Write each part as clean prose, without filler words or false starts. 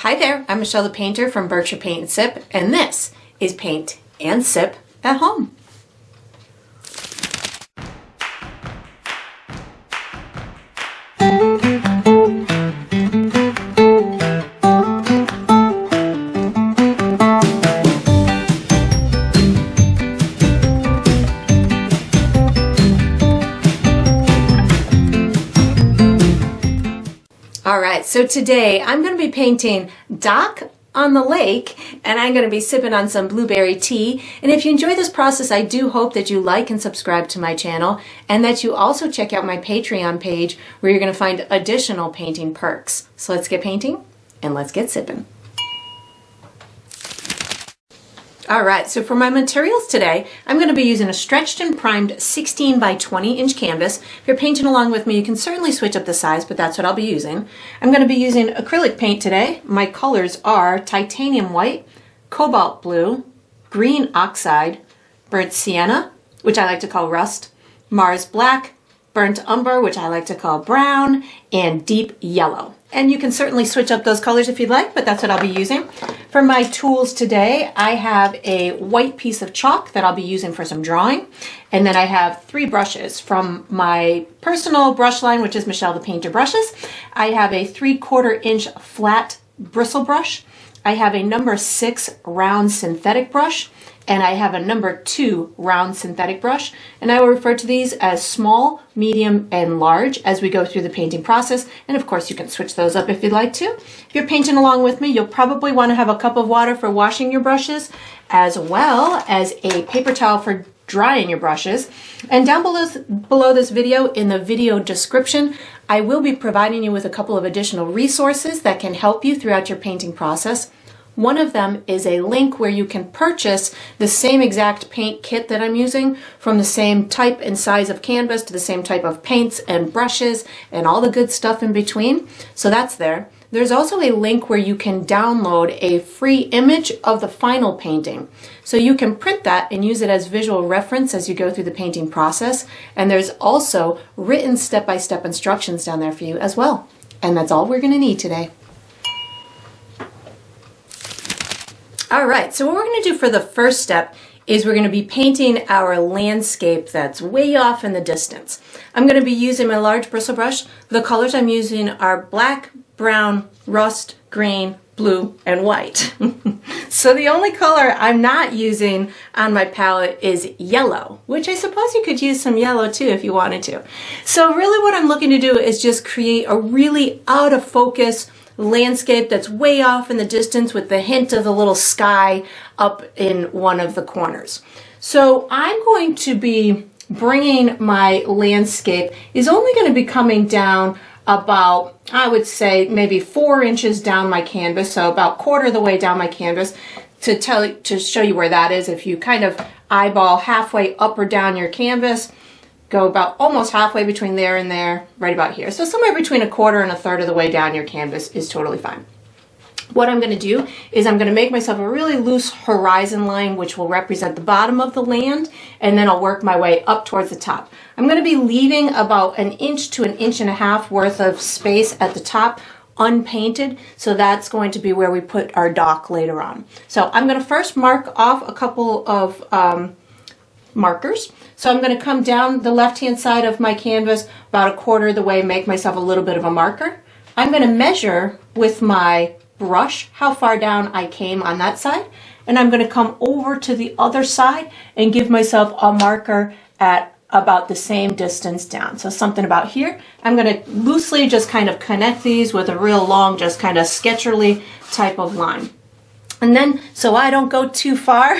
Hi there, I'm Michelle the Painter from Berkshire Paint and Sip, and this is Paint and Sip at Home. Alright, so today I'm going to be painting Dock on the lake, and I'm going to be sipping on some blueberry tea. And if you enjoy this process, I do hope that you like and subscribe to my channel, and that you also check out my Patreon page where you're going to find additional painting perks. So let's get painting and let's get sipping. Alright, so for my materials today, I'm going to be using a stretched and primed 16 by 20 inch canvas. If you're painting along with me, you can certainly switch up the size, but that's what I'll be using. I'm going to be using acrylic paint today. My colors are titanium white, cobalt blue, green oxide, burnt sienna, which I like to call rust, Mars black, burnt umber, which I like to call brown, and deep yellow. And you can certainly switch up those colors if you'd like, but that's what I'll be using. For my tools today, I have a white piece of chalk that I'll be using for some drawing. And then I have 3 brushes from my personal brush line, which is Michelle the Painter brushes. I have a 3/4 inch flat bristle brush. I have a number 6 round synthetic brush. And I have a number 2 round synthetic brush, and I will refer to these as small, medium, and large as we go through the painting process. And of course you can switch those up if you'd like to. If you're painting along with me, you'll probably want to have a cup of water for washing your brushes, as well as a paper towel for drying your brushes. And down below this video, in the video description, I will be providing you with a couple of additional resources that can help you throughout your painting process. One of them is a link where you can purchase the same exact paint kit that I'm using, from the same type and size of canvas to the same type of paints and brushes and all the good stuff in between. So that's there. There's also a link where you can download a free image of the final painting. So you can print that and use it as visual reference as you go through the painting process. And there's also written step-by-step instructions down there for you as well. And that's all we're going to need today. Alright, so what we're going to do for the first step is we're going to be painting our landscape that's way off in the distance. I'm going to be using my large bristle brush. The colors I'm using are black, brown, rust, green, blue, and white. So the only color I'm not using on my palette is yellow, which I suppose you could use some yellow too if you wanted to. So really what I'm looking to do is just create a really out of focus landscape that's way off in the distance with the hint of the little sky up in one of the corners. So I'm going to be bringing my landscape is only going to be coming down about, I would say, maybe 4 inches down my canvas, so about 1/4 of the way down my canvas. To show you where that is, if you kind of eyeball halfway up or down your canvas, go about almost halfway between there and there, right about here. So somewhere between 1/4 and 1/3 of the way down your canvas is totally fine. What I'm going to do is I'm going to make myself a really loose horizon line, which will represent the bottom of the land, and then I'll work my way up towards the top. I'm going to be leaving about 1 inch to 1.5 inches worth of space at the top unpainted, so that's going to be where we put our dock later on. So I'm going to first mark off a couple of markers. So I'm going to come down the left-hand side of my canvas about 1/4 of the way, make myself a little bit of a marker. I'm going to measure with my brush how far down I came on that side, and I'm going to come over to the other side and give myself a marker at about the same distance down. So something about here. I'm going to loosely just kind of connect these with a real long, just kind of sketcherly type of line. And then, so I don't go too far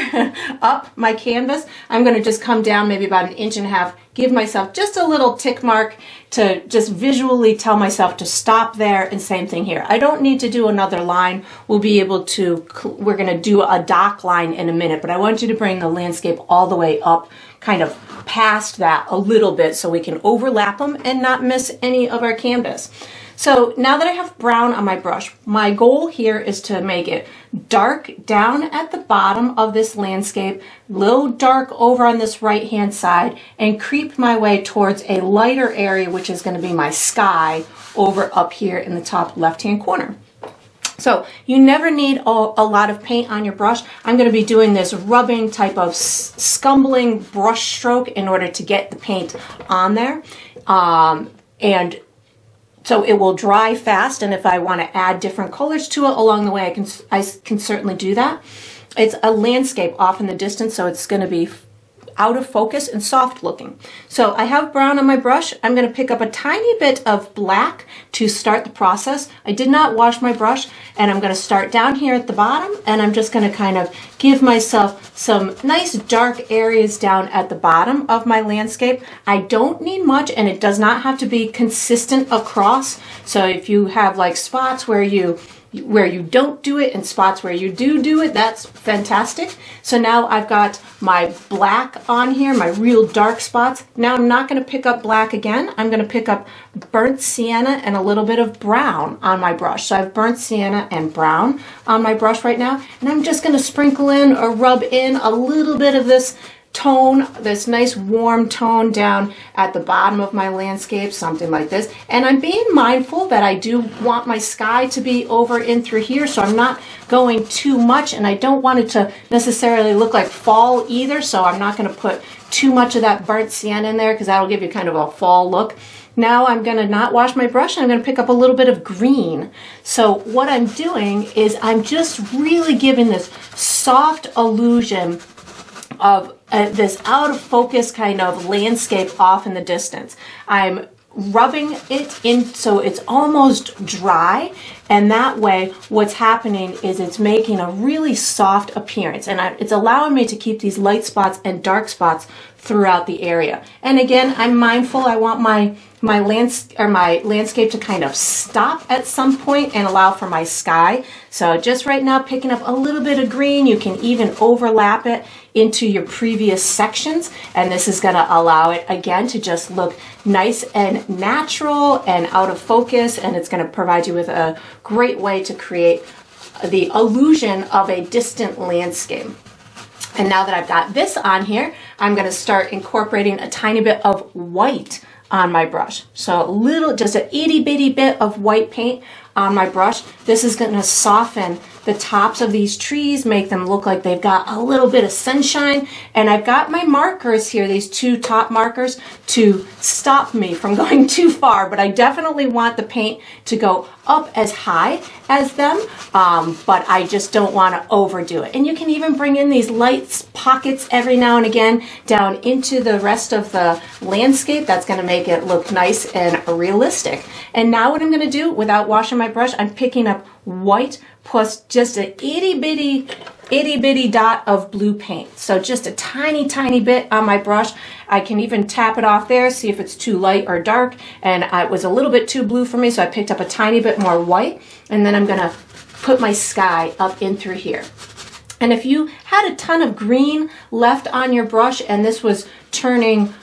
up my canvas, I'm going to just come down maybe about 1.5 inches, give myself just a little tick mark to just visually tell myself to stop there, and same thing here. I don't need to do another line. We'll be able to, we're going to do a dock line in a minute, but I want you to bring the landscape all the way up, kind of past that a little bit so we can overlap them and not miss any of our canvas. So now that I have brown on my brush, my goal here is to make it dark down at the bottom of this landscape, a little dark over on this right hand side, and creep my way towards a lighter area, which is going to be my sky over up here in the top left hand corner. So you never need a lot of paint on your brush. I'm going to be doing this rubbing type of scumbling brush stroke in order to get the paint on there. And so it will dry fast, and if I want to add different colors to it along the way, I can certainly do that. It's a landscape off in the distance, so it's going to be out of focus and soft looking. So I have brown on my brush. I'm going to pick up a tiny bit of black to start the process. I did not wash my brush, and I'm going to start down here at the bottom, and I'm just going to kind of give myself some nice dark areas down at the bottom of my landscape. I don't need much, and it does not have to be consistent across. So if you have like spots where you don't do it and spots where you do it, that's fantastic. So now I've got my black on here, my real dark spots. Now I'm not going to pick up black again. I'm going to pick up burnt sienna and a little bit of brown on my brush. So I have burnt sienna and brown on my brush right now. And I'm just going to sprinkle in or rub in a little bit of this tone, this nice warm tone down at the bottom of my landscape, something like this. And I'm being mindful that I do want my sky to be over in through here, so I'm not going too much, and I don't want it to necessarily look like fall either, so I'm not going to put too much of that burnt sienna in there because that'll give you kind of a fall look. Now I'm going to not wash my brush, and I'm going to pick up a little bit of green. So what I'm doing is I'm just really giving this soft illusion of this out of focus kind of landscape off in the distance. I'm rubbing it in so it's almost dry, and that way what's happening is it's making a really soft appearance, and it's allowing me to keep these light spots and dark spots throughout the area. And again, I'm mindful, I want my landscape to kind of stop at some point and allow for my sky. So just right now, picking up a little bit of green, you can even overlap it into your previous sections, and this is going to allow it again to just look nice and natural and out of focus, and it's going to provide you with a great way to create the illusion of a distant landscape. And now that I've got this on here, I'm going to start incorporating a tiny bit of white on my brush. So a little, just an itty bitty bit of white paint on my brush. This is going to soften the tops of these trees, make them look like they've got a little bit of sunshine. And I've got my markers here, these two top markers, to stop me from going too far, but I definitely want the paint to go up as high as them, but I just don't want to overdo it. And you can even bring in these light pockets every now and again down into the rest of the landscape. That's going to make it look nice and realistic. And now what I'm going to do, without washing my brush, I'm picking up white plus just an itty bitty dot of blue paint. So just a tiny bit on my brush. I can even tap it off there, see if it's too light or dark, and it was a little bit too blue for me, so I picked up a tiny bit more white, and then I'm gonna put my sky up in through here. And if you had a ton of green left on your brush and this was turning,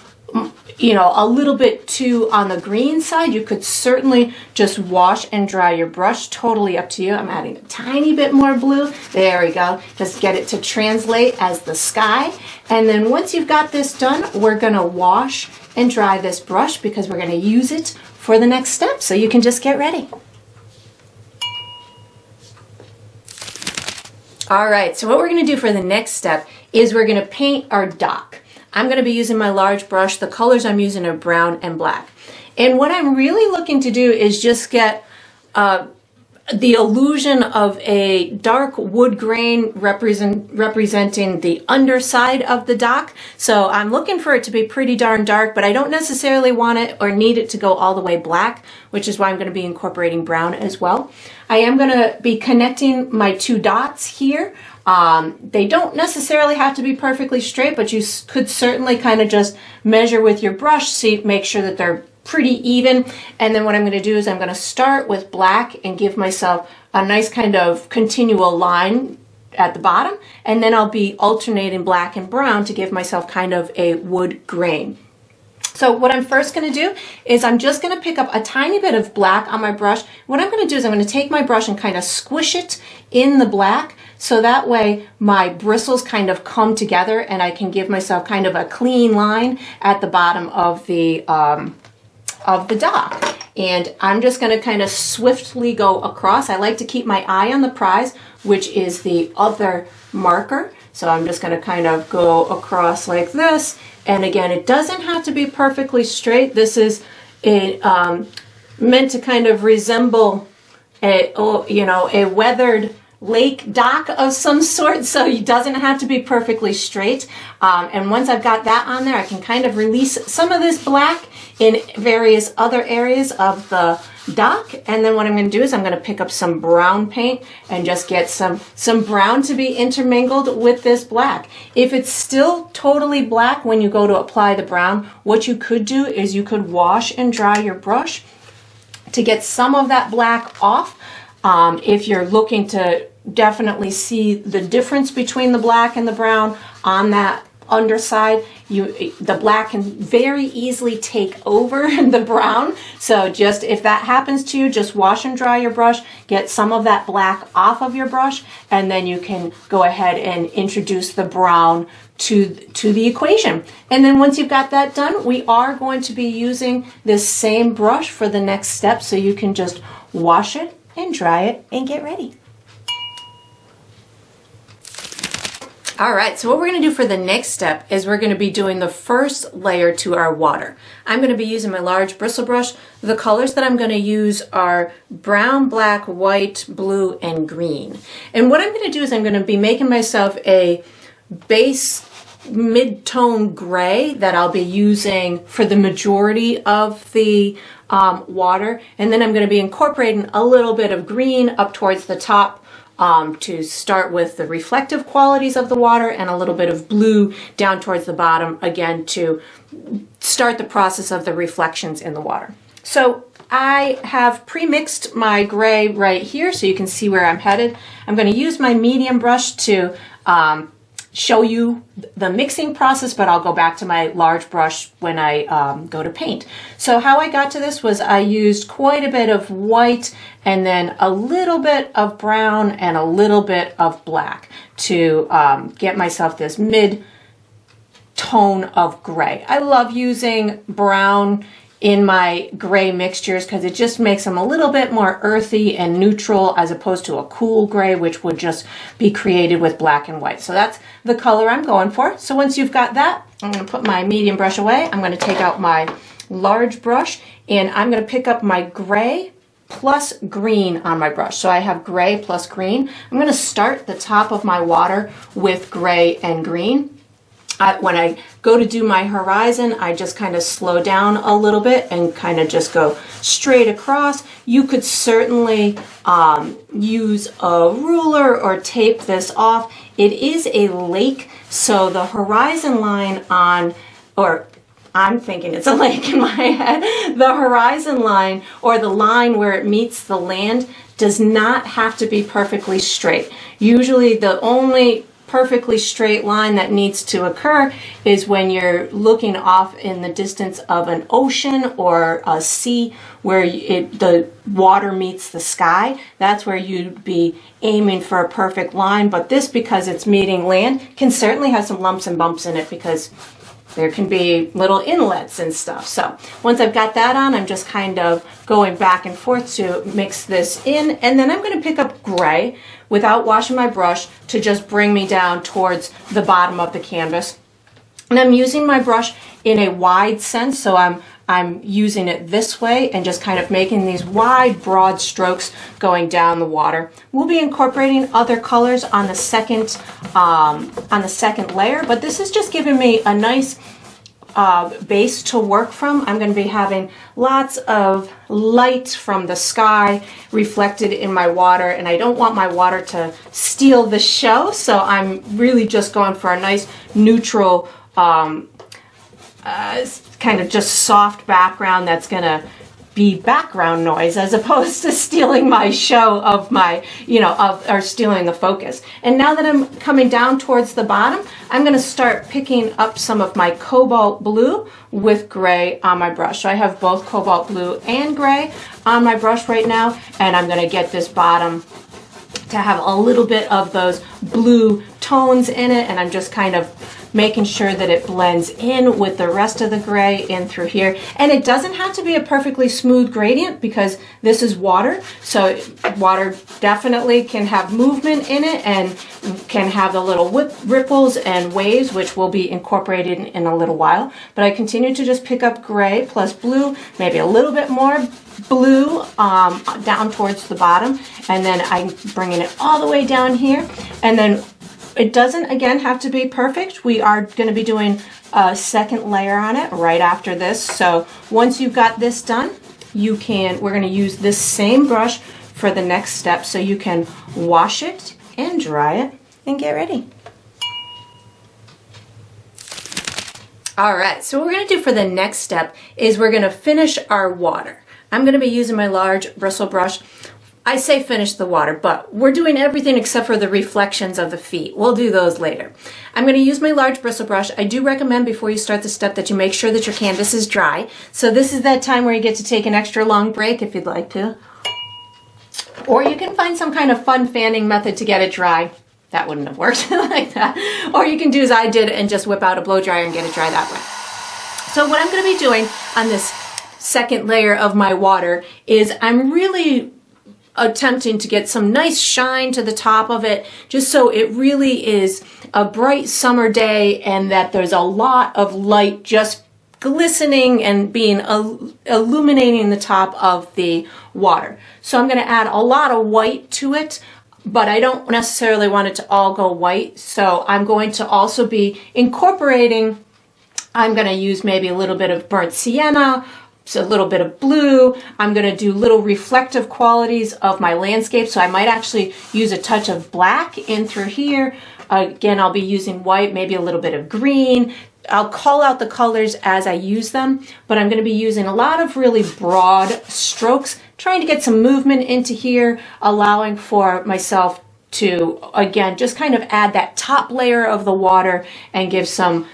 you know, a little bit too on the green side, you could certainly just wash and dry your brush. Totally up to you. I'm adding a tiny bit more blue. There we go. Just get it to translate as the sky. And then once you've got this done, we're going to wash and dry this brush because we're going to use it for the next step. So you can just get ready. All right, so what we're going to do for the next step is we're going to paint our dock. I'm going to be using my large brush. The colors I'm using are brown and black. And what I'm really looking to do is just get the illusion of a dark wood grain representing the underside of the dock. So I'm looking for it to be pretty darn dark, but I don't necessarily want it or need it to go all the way black, which is why I'm going to be incorporating brown as well. I am going to be connecting my two dots here. They don't necessarily have to be perfectly straight, but you could certainly kind of just measure with your brush, make sure that they're pretty even. And then what I'm going to do is I'm going to start with black and give myself a nice kind of continual line at the bottom, and then I'll be alternating black and brown to give myself kind of a wood grain. So what I'm first going to do is I'm just going to pick up a tiny bit of black on my brush. What I'm going to do is I'm going to take my brush and kind of squish it in the black, so that way my bristles kind of come together and I can give myself kind of a clean line at the bottom of the dock. And I'm just going to kind of swiftly go across. I like to keep my eye on the prize, which is the other marker. So I'm just going to kind of go across like this. And again, it doesn't have to be perfectly straight. This is meant to kind of resemble a weathered lake dock of some sort, so it doesn't have to be perfectly straight. And once I've got that on there, I can kind of release some of this black in various other areas of the dock. And then what I'm going to do is I'm going to pick up some brown paint and just get some brown to be intermingled with this black. If it's still totally black when you go to apply the brown, what you could do is you could wash and dry your brush to get some of that black off. If you're looking to definitely see the difference between the black and the brown on that underside, the black can very easily take over the brown. So just if that happens to you, just wash and dry your brush, get some of that black off of your brush, and then you can go ahead and introduce the brown to the equation. And then once you've got that done, we are going to be using this same brush for the next step, so you can just wash it and dry it and get ready. All right, so what we're going to do for the next step is we're going to be doing the first layer to our water. I'm going to be using my large bristle brush. The colors that I'm going to use are brown, black, white, blue, and green. And what I'm going to do is I'm going to be making myself a base mid-tone gray that I'll be using for the majority of the water. And then I'm going to be incorporating a little bit of green up towards the top to start with the reflective qualities of the water, and a little bit of blue down towards the bottom, again, to start the process of the reflections in the water. So I have pre-mixed my gray right here so you can see where I'm headed. I'm going to use my medium brush to show you the mixing process, but I'll go back to my large brush when I go to paint. So how I got to this was I used quite a bit of white and then a little bit of brown and a little bit of black to get myself this mid tone of gray. I love using brown in my gray mixtures because it just makes them a little bit more earthy and neutral, as opposed to a cool gray, which would just be created with black and white. So that's the color I'm going for. So once you've got that, I'm going to put my medium brush away. I'm going to take out my large brush and I'm going to pick up my gray plus green on my brush. So I have gray plus green. I'm going to start the top of my water with gray and green. When I go to do my horizon, I just kind of slow down a little bit and kind of just go straight across. You could certainly use a ruler or tape this off. It is a lake, so the horizon line on, or I'm thinking it's a lake in my head, the horizon line, or the line where it meets the land, does not have to be perfectly straight. Usually the only perfectly straight line that needs to occur is when you're looking off in the distance of an ocean or a sea where the water meets the sky. That's where you'd be aiming for a perfect line. But this, because it's meeting land, can certainly have some lumps and bumps in it because there can be little inlets and stuff. So once I've got that on, I'm just kind of going back and forth to mix this in. And then I'm going to pick up gray without washing my brush to just bring me down towards the bottom of the canvas. And I'm using my brush in a wide sense, so I'm using it this way and just kind of making these wide, broad strokes going down the water. We'll be incorporating other colors on the second layer, but this is just giving me a nice base to work from. I'm going to be having lots of light from the sky reflected in my water, and I don't want my water to steal the show, so I'm really just going for a nice neutral kind of just soft background that's going to be background noise as opposed to stealing my show of my, or stealing the focus. And now that I'm coming down towards the bottom, I'm going to start picking up some of my cobalt blue with gray on my brush. So I have both cobalt blue and gray on my brush right now, and I'm going to get this bottom to have a little bit of those blue tones in it, and I'm just kind of making sure that it blends in with the rest of the gray in through here. And it doesn't have to be a perfectly smooth gradient because this is water. So water definitely can have movement in it and can have the little ripples and waves, which will be incorporated in a little while. But I continue to just pick up gray plus blue, maybe a little bit more blue down towards the bottom. And then I'm bringing it all the way down here. And then it doesn't, again, have to be perfect. We are going to be doing a second layer on it right after this. So once you've got this done, we're going to use this same brush for the next step so you can wash it and dry it and get ready. All right, so what we're going to do for the next step is we're going to finish our water. I'm going to be using my large bristle brush. I say finish the water, but we're doing everything except for the reflections of the feet. We'll do those later. I'm going to use my large bristle brush. I do recommend before you start the step that you make sure that your canvas is dry. So this is that time where you get to take an extra long break if you'd like to. Or you can find some kind of fun fanning method to get it dry. That wouldn't have worked like that. Or you can do as I did and just whip out a blow dryer and get it dry that way. So what I'm going to be doing on this second layer of my water is I'm really attempting to get some nice shine to the top of it, just so it really is a bright summer day and that there's a lot of light just glistening and being illuminating the top of the water. So I'm going to add a lot of white to it, but I don't necessarily want it to all go white. So I'm going to also be incorporating, I'm going to use maybe a little bit of burnt sienna, so a little bit of blue. I'm going to do little reflective qualities of my landscape. So I might actually use a touch of black in through here. Again, I'll be using white, maybe a little bit of green. I'll call out the colors as I use them, but I'm going to be using a lot of really broad strokes, trying to get some movement into here, allowing for myself to, again, just kind of add that top layer of the water and give some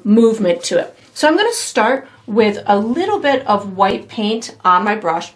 movement to it. So I'm going to start with a little bit of white paint on my brush.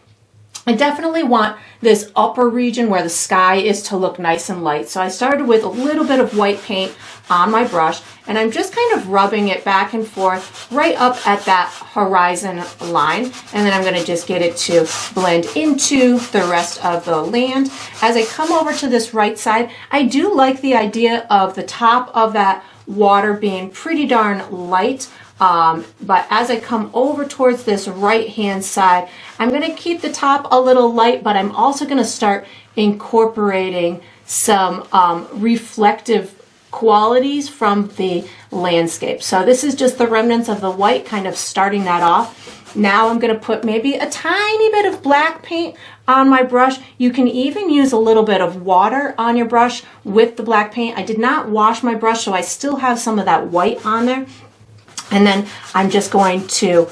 I definitely want this upper region where the sky is to look nice and light. So I started with a little bit of white paint on my brush, and I'm just kind of rubbing it back and forth right up at that horizon line. And then I'm going to just get it to blend into the rest of the land. As I come over to this right side, I do like the idea of the top of that water being pretty darn light. But as I come over towards this right hand side, I'm going to keep the top a little light, but I'm also going to start incorporating some reflective qualities from the landscape. So this is just the remnants of the white, kind of starting that off. Now I'm going to put maybe a tiny bit of black paint on my brush. You can even use a little bit of water on your brush with the black paint. I did not wash my brush, so I still have some of that white on there. And then I'm just going to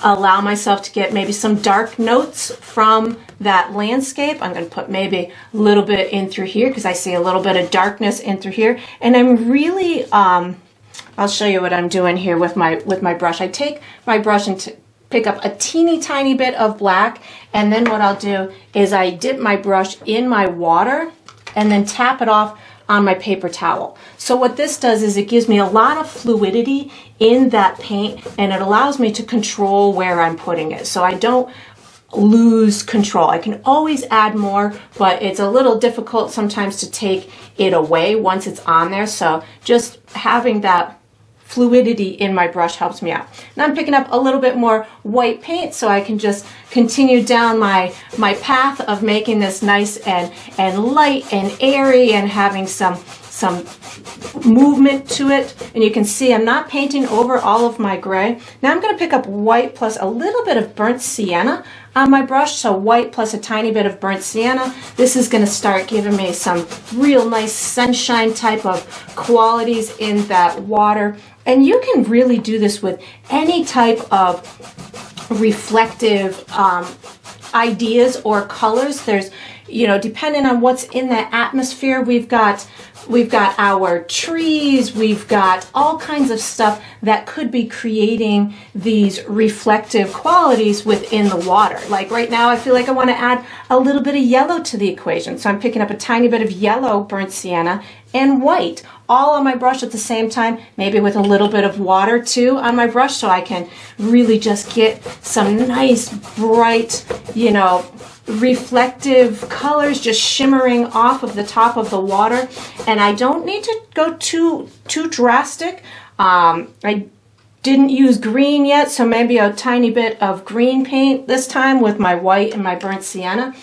allow myself to get maybe some dark notes from that landscape. I'm going to put maybe a little bit in through here because I see a little bit of darkness in through here. And I'm really, I'll show you what I'm doing here with my brush. I take my brush and pick up a teeny tiny bit of black, and then what I'll do is I dip my brush in my water and then tap it off on my paper towel. So what this does is it gives me a lot of fluidity in that paint, and it allows me to control where I'm putting it. So I don't lose control. I can always add more, but it's a little difficult sometimes to take it away once it's on there. So just having that fluidity in my brush helps me out. Now I'm picking up a little bit more white paint so I can just continue down my path of making this nice and light and airy and having some movement to it. And you can see I'm not painting over all of my gray. Now I'm going to pick up white plus a little bit of burnt sienna on my brush. So white plus a tiny bit of burnt sienna. This is going to start giving me some real nice sunshine type of qualities in that water. And you can really do this with any type of reflective ideas or colors. you know, depending on what's in the atmosphere, we've got our trees, we've got all kinds of stuff that could be creating these reflective qualities within the water. Like right now, I feel like I want to add a little bit of yellow to the equation. So I'm picking up a tiny bit of yellow burnt sienna and white all on my brush at the same time, maybe with a little bit of water too on my brush, so I can really just get some nice bright, you know, reflective colors just shimmering off of the top of the water. And I don't need to go too drastic. I didn't use green yet, so maybe a tiny bit of green paint this time with my white and my burnt sienna.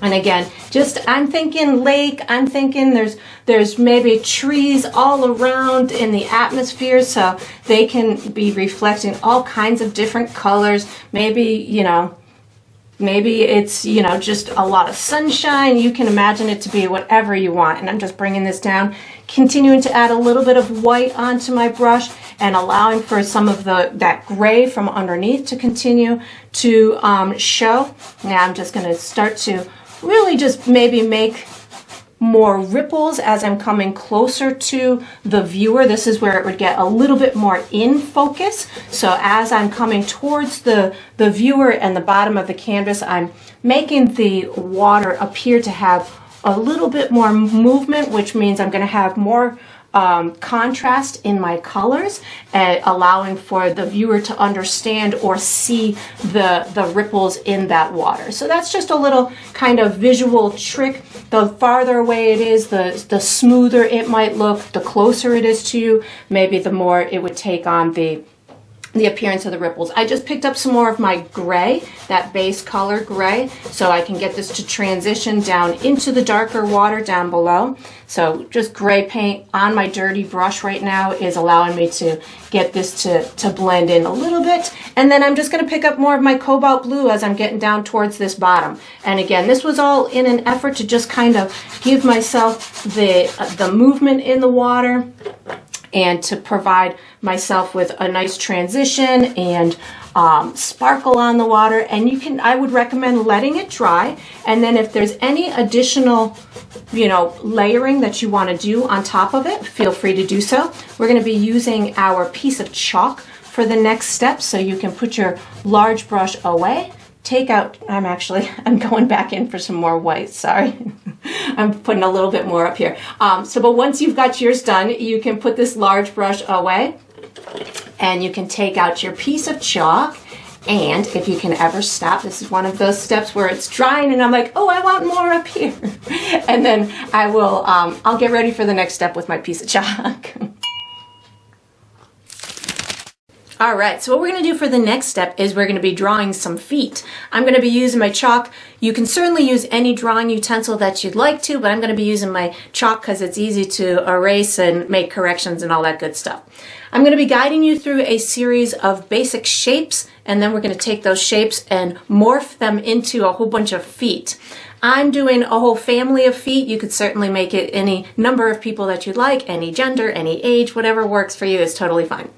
And again, just I'm thinking lake, I'm thinking there's maybe trees all around in the atmosphere, so they can be reflecting all kinds of different colors. Maybe, you know, maybe it's, you know, just a lot of sunshine. You can imagine it to be whatever you want. And I'm just bringing this down, continuing to add a little bit of white onto my brush and allowing for some of that gray from underneath to continue to show. Now I'm just going to start to really just maybe make more ripples as I'm coming closer to the viewer. This is where it would get a little bit more in focus. So as I'm coming towards the viewer and the bottom of the canvas, I'm making the water appear to have a little bit more movement, which means I'm going to have more contrast in my colors, allowing for the viewer to understand or see the ripples in that water. So that's just a little kind of visual trick. The farther away it is, the smoother it might look. The closer it is to you, maybe the more it would take on the appearance of the ripples. I just picked up some more of my gray, that base color gray, so I can get this to transition down into the darker water down below. So just gray paint on my dirty brush right now is allowing me to get this to blend in a little bit. And then I'm just gonna pick up more of my cobalt blue as I'm getting down towards this bottom. And again, this was all in an effort to just kind of give myself the movement in the water and to provide myself with a nice transition and sparkle on the water. And I would recommend letting it dry. And then if there's any additional, you know, layering that you want to do on top of it, feel free to do so. We're going to be using our piece of chalk for the next step. So you can put your large brush away, take out, I'm going back in for some more white, sorry. I'm putting a little bit more up here. But once you've got yours done, you can put this large brush away and you can take out your piece of chalk. And if you can ever stop, this is one of those steps where it's drying and I'm like, oh, I want more up here. And then I'll get ready for the next step with my piece of chalk. All right, so what we're going to do for the next step is we're going to be drawing some feet. I'm going to be using my chalk. You can certainly use any drawing utensil that you'd like to, but I'm going to be using my chalk because it's easy to erase and make corrections and all that good stuff. I'm going to be guiding you through a series of basic shapes, and then we're going to take those shapes and morph them into a whole bunch of feet. I'm doing a whole family of feet. You could certainly make it any number of people that you'd like, any gender, any age, whatever works for you is totally fine.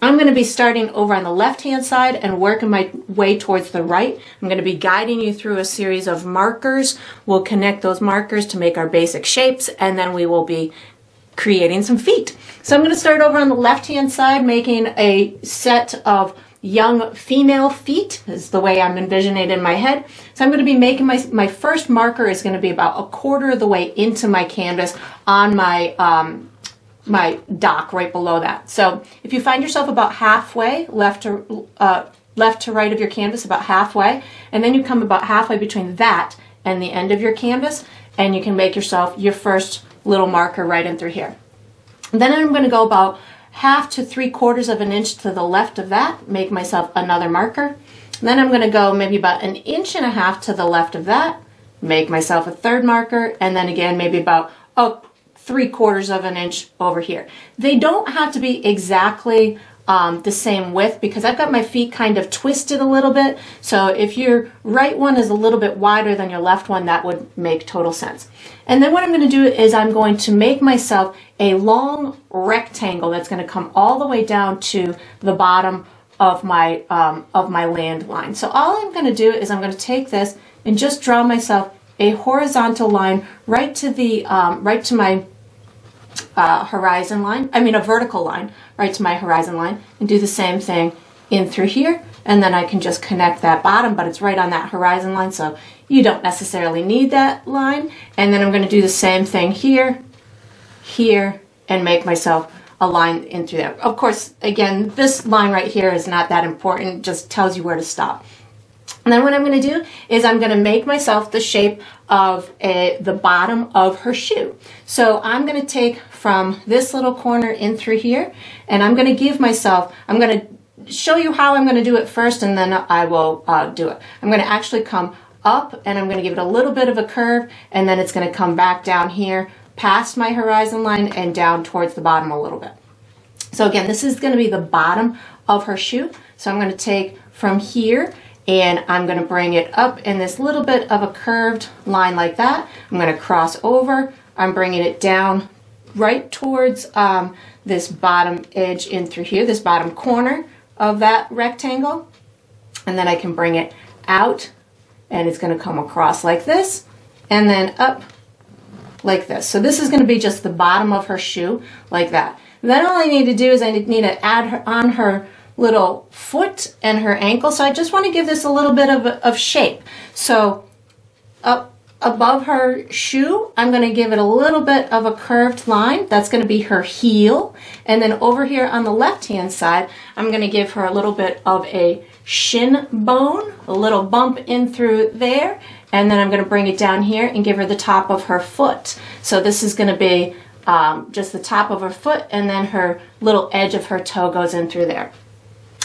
I'm going to be starting over on the left-hand side and working my way towards the right. I'm going to be guiding you through a series of markers. We'll connect those markers to make our basic shapes, and then we will be creating some feet. So I'm going to start over on the left-hand side, making a set of young female feet is the way I'm envisioning it in my head. So I'm going to be making my first marker is going to be about a quarter of the way into my canvas on my my dock right below that. So if you find yourself about halfway, left to right of your canvas, about halfway, and then you come about halfway between that and the end of your canvas, and you can make yourself your first little marker right in through here. And then I'm going to go about 1/2 to 3/4 of an inch to the left of that, make myself another marker. And then I'm going to go maybe about 1.5 inches to the left of that, make myself a third marker, and then again maybe about 3/4 of an inch over here. They don't have to be exactly the same width because I've got my feet kind of twisted a little bit. So if your right one is a little bit wider than your left one, that would make total sense. And then what I'm going to do is I'm going to make myself a long rectangle that's going to come all the way down to the bottom of my land line. So all I'm going to do is I'm going to take this and just draw myself a horizontal line right to the right to my horizon line. I mean a vertical line right to my horizon line, and do the same thing in through here, and then I can just connect that bottom, but it's right on that horizon line, so you don't necessarily need that line. And then I'm going to do the same thing here, here, and make myself a line in through there. Of course, again, this line right here is not that important, just tells you where to stop. And then what I'm going to do is I'm going to make myself the shape of the bottom of her shoe. So I'm going to take from this little corner in through here, and I'm going to give myself, I'm going to show you how I'm going to do it first, and then I will do it. I'm going to actually come up, and I'm going to give it a little bit of a curve, and then it's going to come back down here past my horizon line and down towards the bottom a little bit. So again, this is going to be the bottom of her shoe. So I'm going to take from here, and I'm going to bring it up in this little bit of a curved line like that. I'm going to cross over. I'm bringing it down right towards this bottom edge in through here, this bottom corner of that rectangle, and then I can bring it out, and it's going to come across like this and then up like this. So this is going to be just the bottom of her shoe like that. And then all I need to do is I need to add her on her little foot and her ankle. So I just want to give this a little bit of shape. So up above her shoe, I'm going to give it a little bit of a curved line. That's going to be her heel. And then over here on the left-hand side, I'm going to give her a little bit of a shin bone, a little bump in through there. And then I'm going to bring it down here and give her the top of her foot. So this is going to be just the top of her foot, and then her little edge of her toe goes in through there.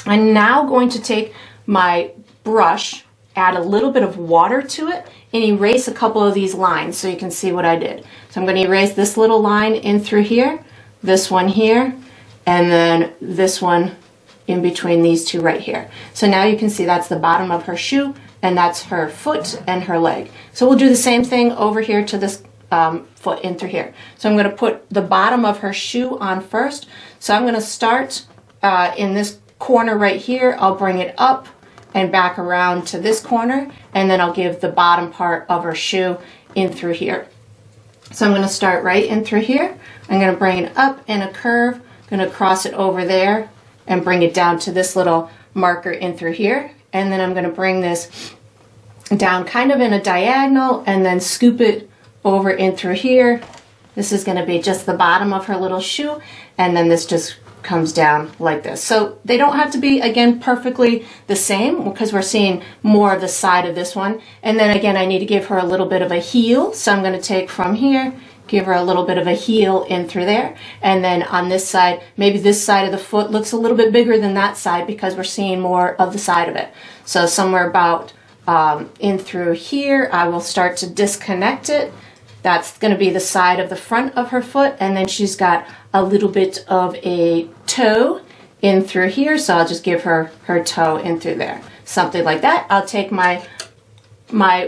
I'm now going to take my brush, add a little bit of water to it, and erase a couple of these lines so you can see what I did. So I'm going to erase this little line in through here, this one here, and then this one in between these two right here. So now you can see that's the bottom of her shoe, and that's her foot and her leg. So we'll do the same thing over here to this foot in through here. So I'm going to put the bottom of her shoe on first. So I'm going to start in this corner right here. I'll bring it up and back around to this corner, and then I'll give the bottom part of her shoe in through here. So I'm going to start right in through here. I'm going to bring it up in a curve. I'm going to cross it over there and bring it down to this little marker in through here. And then I'm going to bring this down kind of in a diagonal and then scoop it over in through here. This is going to be just the bottom of her little shoe, and then this just comes down like this. So they don't have to be, again, perfectly the same because we're seeing more of the side of this one. And then again, I need to give her a little bit of a heel. So I'm going to take from here, give her a little bit of a heel in through there. And then on this side, maybe this side of the foot looks a little bit bigger than that side because we're seeing more of the side of it. So somewhere about in through here, I will start to disconnect it. That's going to be the side of the front of her foot, and then she's got a little bit of a toe in through here, so I'll just give her her toe in through there. Something like that. I'll take my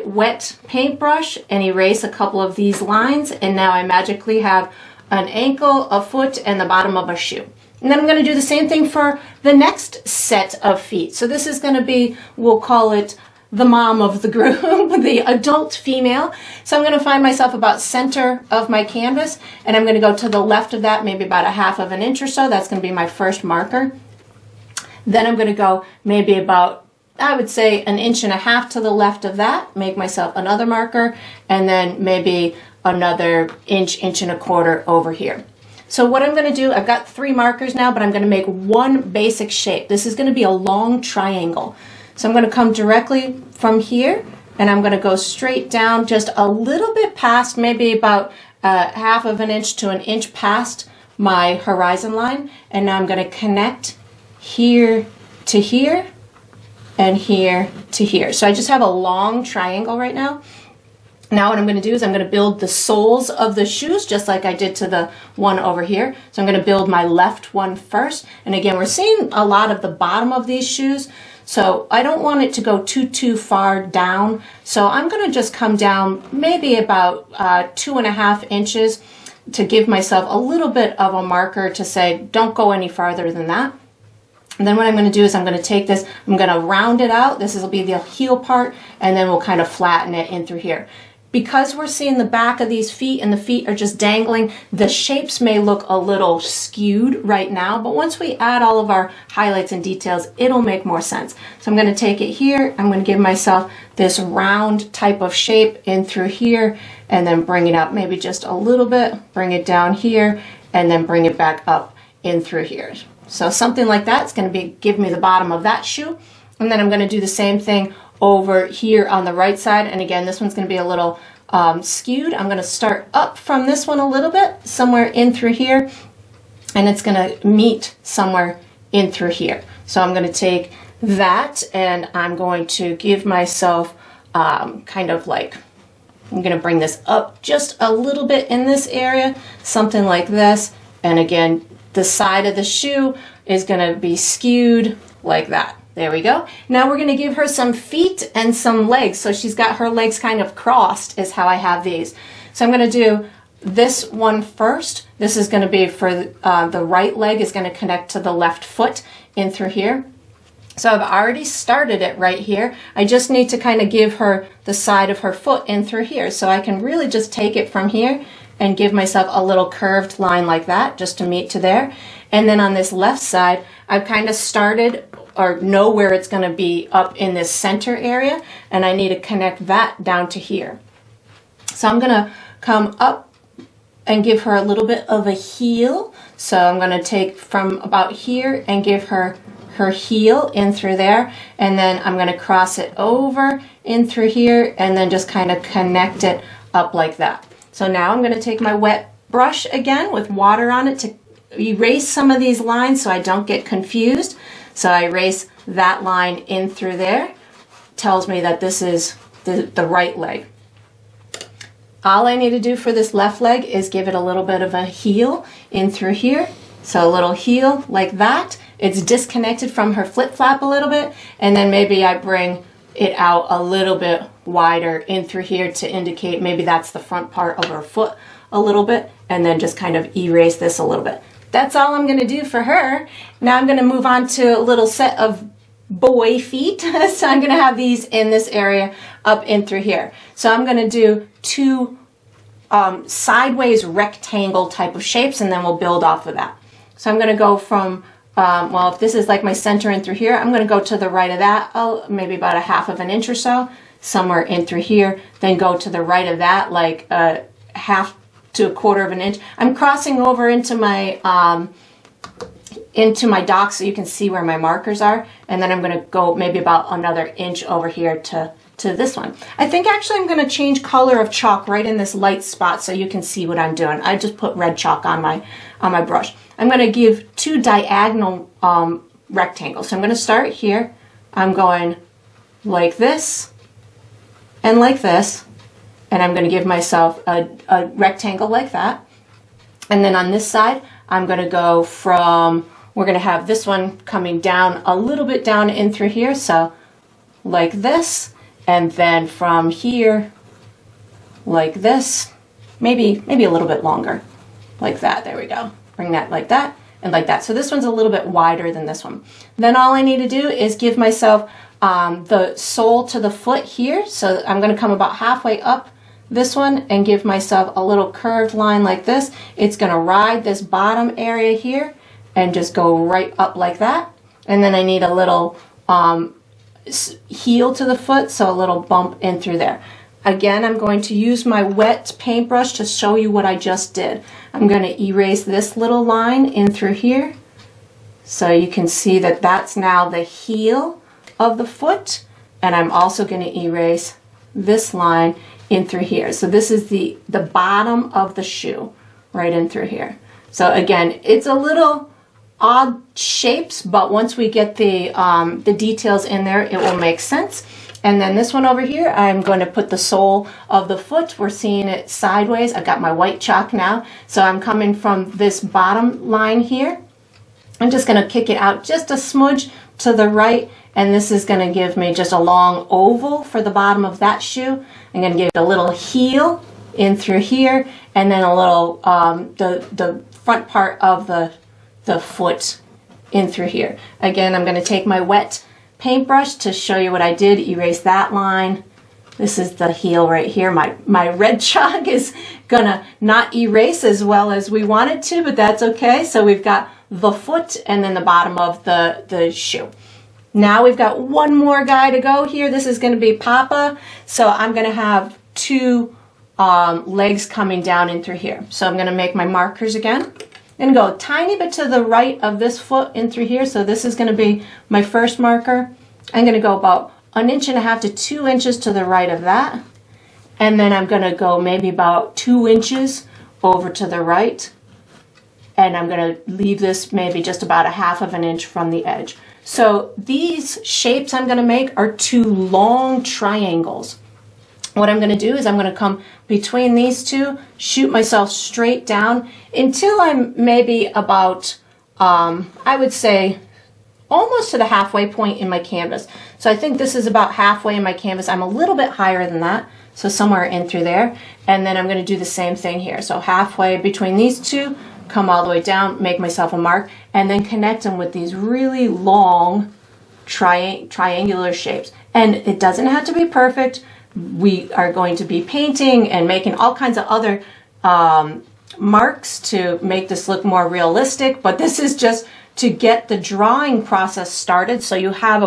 wet paintbrush and erase a couple of these lines, and now I magically have an ankle, a foot, and the bottom of a shoe. And then I'm going to do the same thing for the next set of feet. So this is going to be, we'll call it the mom of the group, the adult female. So I'm going to find myself about center of my canvas, and I'm going to go to the left of that, maybe about 1/2 inch or so. That's going to be my first marker. Then I'm going to go maybe about, I would say, 1.5 inches to the left of that, make myself another marker, and then maybe another inch, 1.25 inches over here. So what I'm going to do, I've got 3 markers now, but I'm going to make one basic shape. This is going to be a long triangle. So I'm going to come directly from here, and I'm going to go straight down just a little bit past, maybe about 1/2 inch to 1 inch past my horizon line. And now I'm going to connect here to here and here to here. So I just have a long triangle right now. Now what I'm going to do is I'm going to build the soles of the shoes just like I did to the one over here. So I'm going to build my left one first. And again, we're seeing a lot of the bottom of these shoes. So I don't want it to go too far down. So I'm going to just come down maybe about 2.5 inches to give myself a little bit of a marker to say, don't go any farther than that. And then what I'm going to do is I'm going to take this, I'm going to round it out. This will be the heel part, and then we'll kind of flatten it in through here. because we're seeing the back of these feet and the feet are just dangling, the shapes may look a little skewed right now, but once we add all of our highlights and details, it'll make more sense. So I'm going to take it here, I'm going to give myself this round type of shape in through here, and then bring it up maybe just a little bit, bring it down here, and then bring it back up in through here. So something like that is going to give me the bottom of that shoe. And then I'm going to do the same thing over here on the right side. And again, this one's going to be a little skewed. I'm going to start up from this one a little bit, somewhere in through here, and it's going to meet somewhere in through here. So I'm going to take that and I'm going to give myself kind of like, I'm going to bring this up just a little bit in this area, something like this. And again, the side of the shoe is going to be skewed like that. There we go. Now we're going to give her some feet and some legs. So she's got her legs kind of crossed is how I have these. So I'm going to do this one first. This is going to be for the right leg is going to connect to the left foot in through here. So I've already started it right here. I just need to kind of give her the side of her foot in through here. So I can really just take it from here and give myself a little curved line like that just to meet to there. And then on this left side, I've kind of started or know where it's going to be up in this center area, and I need to connect that down to here. So I'm going to come up and give her a little bit of a heel. So I'm going to take from about here and give her her heel in through there, and then I'm going to cross it over in through here and then just kind of connect it up like that. So now I'm going to take my wet brush again with water on it to erase some of these lines so I don't get confused. So I erase that line in through there. Tells me that this is the right leg. All I need to do for this left leg is give it a little bit of a heel in through here. So a little heel like that. It's disconnected from her flip-flop a little bit, and then maybe I bring it out a little bit wider in through here to indicate maybe that's the front part of her foot a little bit, and then just kind of erase this a little bit. That's all I'm going to do for her. Now I'm going to move on to a little set of boy feet. So I'm going to have these in this area up in through here. So I'm going to do two sideways rectangle type of shapes, and then we'll build off of that. So I'm going to go from, well, if this is like my center in through here, I'm going to go to the right of that, maybe about 1/2 inch or so, somewhere in through here, then go to the right of that, like 1/2 to 1/4 inch. I'm crossing over into my dock so you can see where my markers are, and then I'm going to go maybe about another inch over here to this one. I think actually I'm going to change color of chalk right in this light spot so you can see what I'm doing. I just put red chalk on my brush. I'm going to give 2 diagonal rectangles. So I'm going to start here. I'm going like this and like this, and I'm going to give myself a rectangle like that. And then on this side, I'm going to go from, we're going to have this one coming down a little bit down in through here, so like this, and then from here, like this, maybe a little bit longer, like that. There we go. Bring that like that and like that. So this one's a little bit wider than this one. Then all I need to do is give myself the sole to the foot here. So I'm going to come about halfway up this one and give myself a little curved line like this. It's going to ride this bottom area here and just go right up like that. And then I need a little heel to the foot, so a little bump in through there. Again, I'm going to use my wet paintbrush to show you what I just did. I'm going to erase this little line in through here so you can see that that's now the heel of the foot, and I'm also going to erase this line in through here. So this is the bottom of the shoe right in through here. So again, it's a little odd shapes, but once we get the details in there, it will make sense. And then this one over here, I'm going to put the sole of the foot. We're seeing it sideways. I've got my white chalk now. So I'm coming from this bottom line here. I'm just going to kick it out just a smudge to the right. And this is going to give me just a long oval for the bottom of that shoe. I'm going to give it a little heel in through here. And then a little, the front part of the foot in through here. Again, I'm going to take my wet paintbrush to show you what I did. Erase that line, This is the heel right here. My red chalk is gonna not erase as well as we want it to, but that's okay. So we've got the foot and then the bottom of the shoe. Now we've got one more guy to go here. This is gonna be Papa. So I'm gonna have two legs coming down in through here. So I'm gonna make my markers again and go a tiny bit to the right of this foot in through here. So this is gonna be my first marker. I'm gonna go about 1.5 inches to 2 inches to the right of that. And then I'm gonna go maybe about 2 inches over to the right. And I'm gonna leave this maybe just about 1/2 inch from the edge. So these shapes I'm gonna make are two long triangles. What I'm gonna do is I'm gonna come between these two, shoot myself straight down until I'm maybe about, I would say, almost to the halfway point in my canvas. So I think this is about halfway in my canvas. I'm a little bit higher than that, so somewhere in through there. And then I'm gonna do the same thing here. So halfway between these two, come all the way down, make myself a mark, and then connect them with these really long triangular shapes. And it doesn't have to be perfect. We are going to be painting and making all kinds of other marks to make this look more realistic, but this is just to get the drawing process started so you have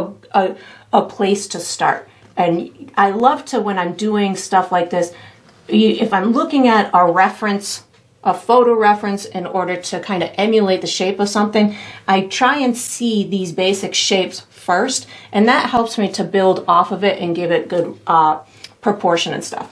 a place to start. And I love to, when I'm doing stuff like this, if I'm looking at a reference, a photo reference in order to kind of emulate the shape of something, I try and see these basic shapes first, and that helps me to build off of it and give it good proportion and stuff.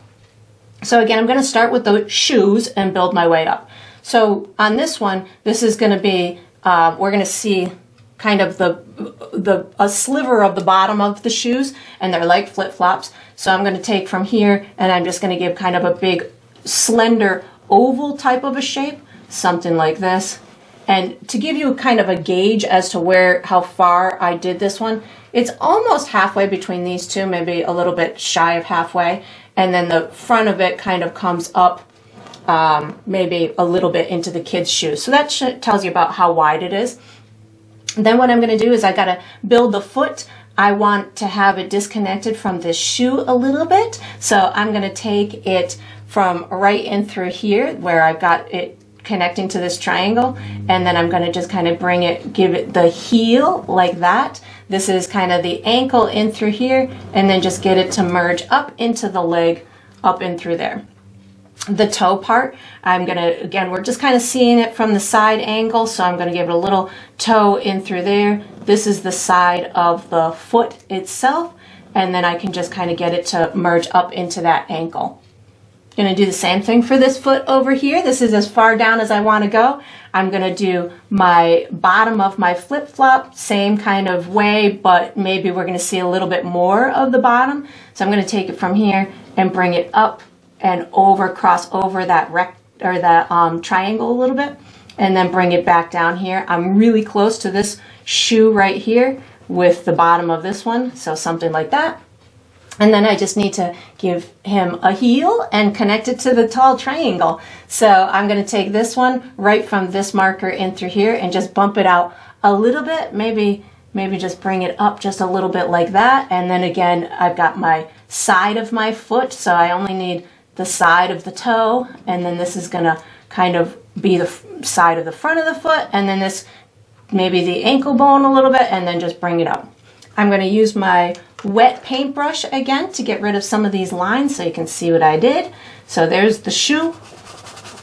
So again, I'm going to start with the shoes and build my way up. So on this one, this is going to be, we're going to see kind of a sliver of the bottom of the shoes, and they're like flip-flops. So I'm going to take from here, and I'm just going to give kind of a big slender oval type of a shape, something like this. And to give you kind of a gauge as to how far I did this one, it's almost halfway between these two, maybe a little bit shy of halfway. And then the front of it kind of comes up maybe a little bit into the kid's shoes. So that tells you about how wide it is. And then what I'm going to do is I got to build the foot. I want to have it disconnected from this shoe a little bit. So I'm going to take it from right in through here where I've got it connecting to this triangle, and then I'm going to just kind of give it the heel like that. This is kind of the ankle in through here, and then just get it to merge up into the leg up in through there. The toe part, I'm going to, again, we're just kind of seeing it from the side angle, so I'm going to give it a little toe in through there. This is the side of the foot itself, and then I can just kind of get it to merge up into that ankle. Going to do the same thing for this foot over here. This is as far down as I want to go. I'm going to do my bottom of my flip-flop, same kind of way, but maybe we're going to see a little bit more of the bottom. So I'm going to take it from here and bring it up and cross over that triangle a little bit, and then bring it back down here. I'm really close to this shoe right here with the bottom of this one, so something like that. And then I just need to give him a heel and connect it to the tall triangle. So I'm going to take this one right from this marker in through here and just bump it out a little bit. Maybe just bring it up just a little bit like that. And then again, I've got my side of my foot, so I only need the side of the toe. And then this is going to kind of be the side of the front of the foot. And then this, maybe the ankle bone a little bit, and then just bring it up. I'm going to use my wet paintbrush again to get rid of some of these lines so you can see what I did. So there's the shoe,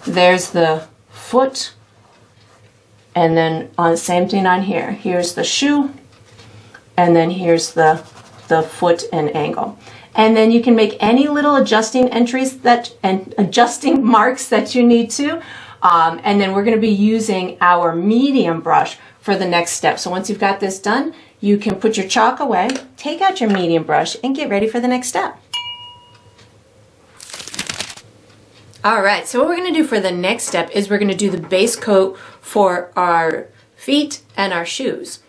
there's the foot, and then on the same thing on here. Here's the shoe, and then here's the foot and ankle. And then you can make any little adjusting entries and adjusting marks that you need to. And then we're going to be using our medium brush for the next step. So once you've got this done, you can put your chalk away, take out your medium brush, and get ready for the next step. All right, so what we're going to do for the next step is we're going to do the base coat for our feet and our shoes.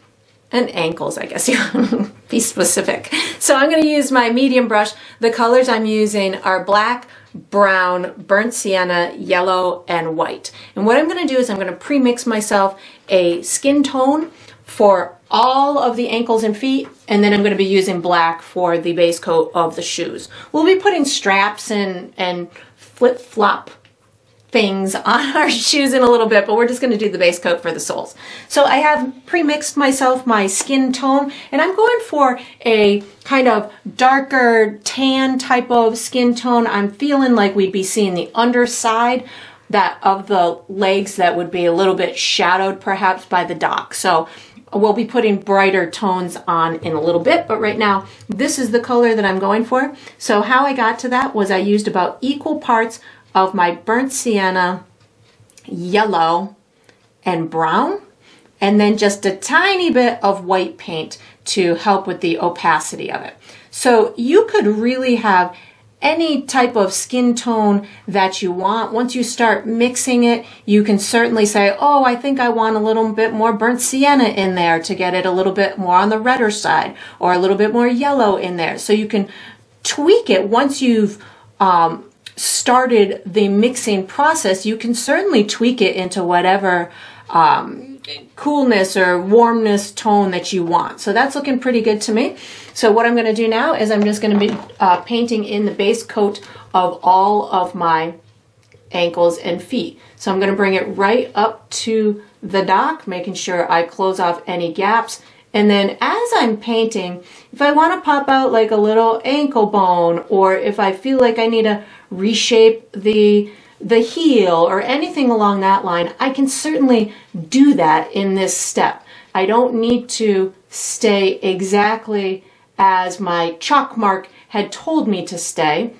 And ankles, I guess you be specific. So I'm going to use my medium brush. The colors I'm using are black, brown, burnt sienna, yellow, and white. And what I'm going to do is I'm going to pre-mix myself a skin tone for all of the ankles and feet, and then I'm going to be using black for the base coat of the shoes. We'll be putting straps and flip-flop things on our shoes in a little bit, but we're just going to do the base coat for the soles. So I have pre-mixed myself my skin tone, and I'm going for a kind of darker tan type of skin tone. I'm feeling like we'd be seeing the underside that of the legs that would be a little bit shadowed perhaps by the dock. So we'll be putting brighter tones on in a little bit, but right now this is the color that I'm going for. So how I got to that was I used about equal parts of my burnt sienna, yellow, and brown, and then just a tiny bit of white paint to help with the opacity of it. So you could really have any type of skin tone that you want. Once you start mixing it, you can certainly say, oh, I think I want a little bit more burnt sienna in there to get it a little bit more on the redder side, or a little bit more yellow in there. So you can tweak it once you've started the mixing process. You can certainly tweak it into whatever coolness or warmness tone that you want. So that's looking pretty good to me. So what I'm going to do now is I'm just going to be painting in the base coat of all of my ankles and feet. So I'm going to bring it right up to the dock, making sure I close off any gaps. And then as I'm painting, if I want to pop out like a little ankle bone, or if I feel like I need to reshape the heel or anything along that line, I can certainly do that in this step. I don't need to stay exactly as my chalk mark had told me to stay.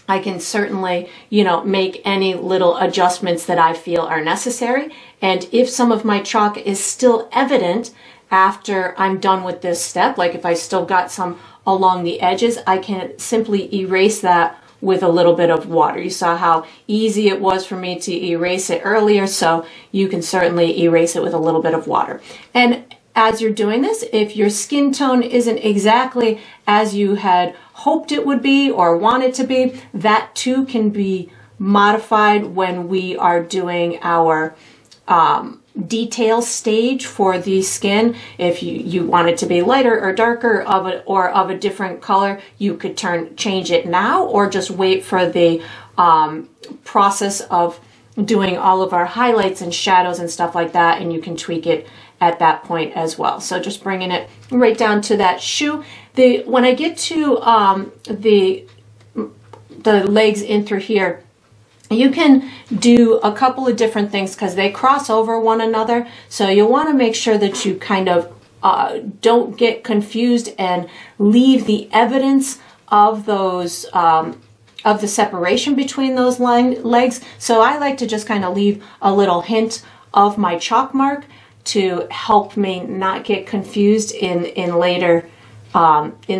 I can certainly, make any little adjustments that I feel are necessary. And if some of my chalk is still evident after I'm done with this step, like if I still got some along the edges, I can simply erase that with a little bit of water. You saw how easy it was for me to erase it earlier, so you can certainly erase it with a little bit of water. And as you're doing this, if your skin tone isn't exactly as you had hoped it would be or wanted to be, that too can be modified when we are doing our detail stage for the skin. If you want it to be lighter or darker or of a different color, you could change it now, or just wait for the process of doing all of our highlights and shadows and stuff like that, and you can tweak it at that point as well. So just bringing it right down to that shoe. When I get to the legs in through here, you can do a couple of different things because they cross over one another. So you'll want to make sure that you kind of don't get confused and leave the evidence of those of the separation between those legs. So I like to just kind of leave a little hint of my chalk mark to help me not get confused in the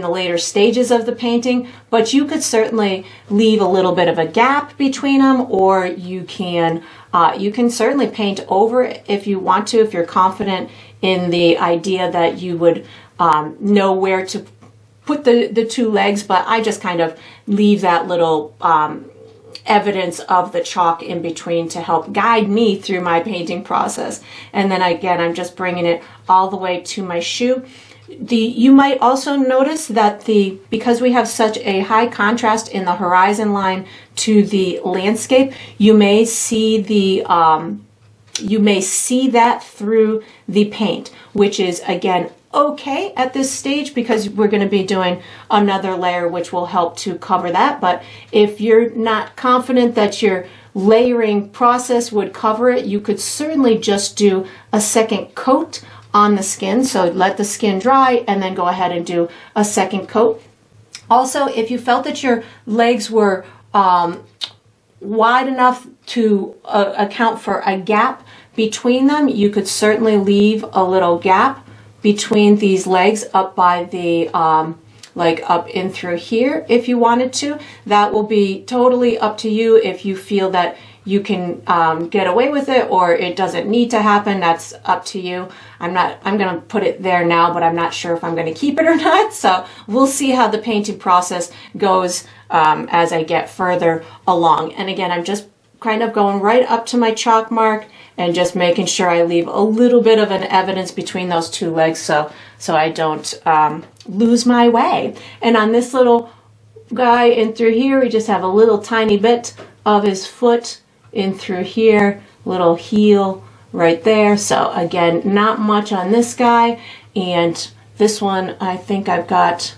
later stages of the painting. But you could certainly leave a little bit of a gap between them, or you can certainly paint over it if you want to, if you're confident in the idea that you would know where to put the two legs. But I just kind of leave that little evidence of the chalk in between to help guide me through my painting process. And then again, I'm just bringing it all the way to my shoe. You might also notice that because we have such a high contrast in the horizon line to the landscape, you may see that through the paint, which is again okay at this stage because we're going to be doing another layer which will help to cover that. But if you're not confident that your layering process would cover it, you could certainly just do a second coat on the skin. So let the skin dry and then go ahead and do a second coat. Also, if you felt that your legs were wide enough to account for a gap between them, you could certainly leave a little gap between these legs up by the like up in through here if you wanted to. That will be totally up to you. If you feel that you can get away with it or it doesn't need to happen, that's up to you. I'm going to put it there now, but I'm not sure if I'm going to keep it or not. So we'll see how the painting process goes as I get further along. And again, I'm just kind of going right up to my chalk mark and just making sure I leave a little bit of an evidence between those two legs so I don't lose my way. And on this little guy in through here, we just have a little tiny bit of his foot in through here, little heel right there. So again, not much on this guy. And this one, I think I've got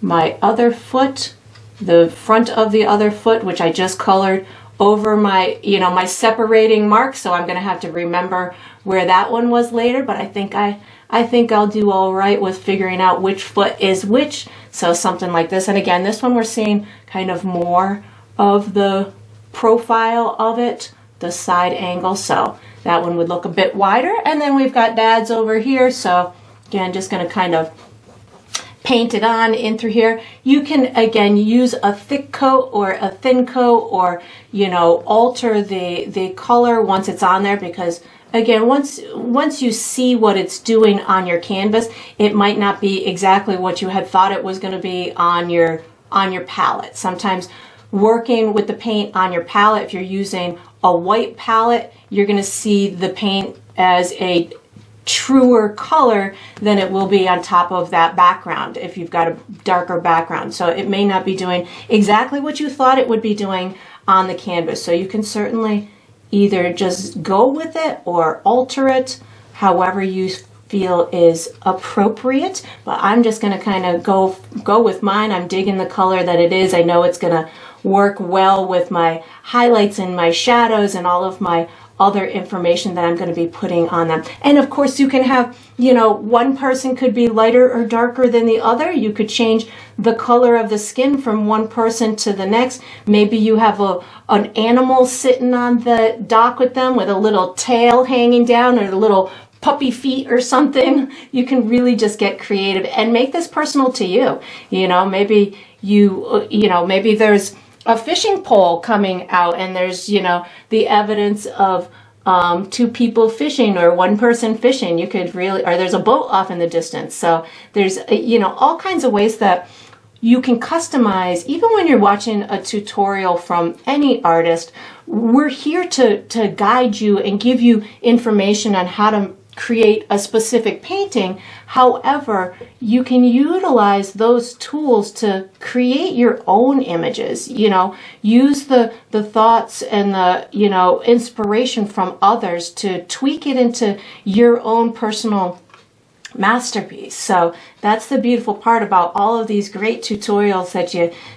my other foot, the front of the other foot, which I just colored over my, my separating mark. So I'm going to have to remember where that one was later, but I think I'll do all right with figuring out which foot is which. So something like this. And again, this one we're seeing kind of more of the profile of it, the side angle. So that one would look a bit wider. And then we've got Dad's over here. So again, just going to kind of paint it on in through here. You can again use a thick coat or a thin coat, or alter the color once it's on there, because again, once you see what it's doing on your canvas, it might not be exactly what you had thought it was going to be on your palette. Sometimes working with the paint on your palette, if you're using a white palette, you're going to see the paint as a truer color than it will be on top of that background if you've got a darker background. So it may not be doing exactly what you thought it would be doing on the canvas. So you can certainly either just go with it or alter it however you feel is appropriate. But I'm just going to kind of go with mine. I'm digging the color that it is. I know it's going to work well with my highlights and my shadows and all of my other information that I'm going to be putting on them. And of course you can have, one person could be lighter or darker than the other. You could change the color of the skin from one person to the next. Maybe you have an animal sitting on the dock with them with a little tail hanging down, or a little puppy feet or something. You can really just get creative and make this personal to you. Maybe maybe there's a fishing pole coming out and there's, the evidence of two people fishing or one person fishing. You could really, or there's a boat off in the distance. So there's, all kinds of ways that you can customize. Even when you're watching a tutorial from any artist, we're here to guide you and give you information on how to create a specific painting. However, you can utilize those tools to create your own images. Use the thoughts and the inspiration from others to tweak it into your own personal masterpiece. So that's the beautiful part about all of these great tutorials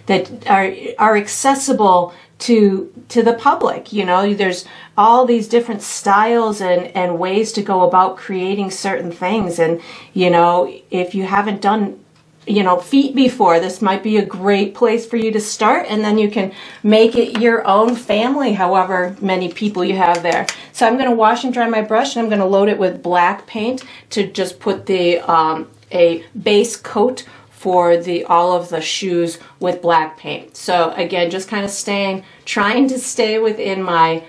that are accessible to the public. There's all these different styles and ways to go about creating certain things. And if you haven't done feet before, this might be a great place for you to start, and then you can make it your own family, however many people you have there. So I'm going to wash and dry my brush, and I'm going to load it with black paint to just put the a base coat for all of the shoes with black paint. So again, just kind of trying to stay within my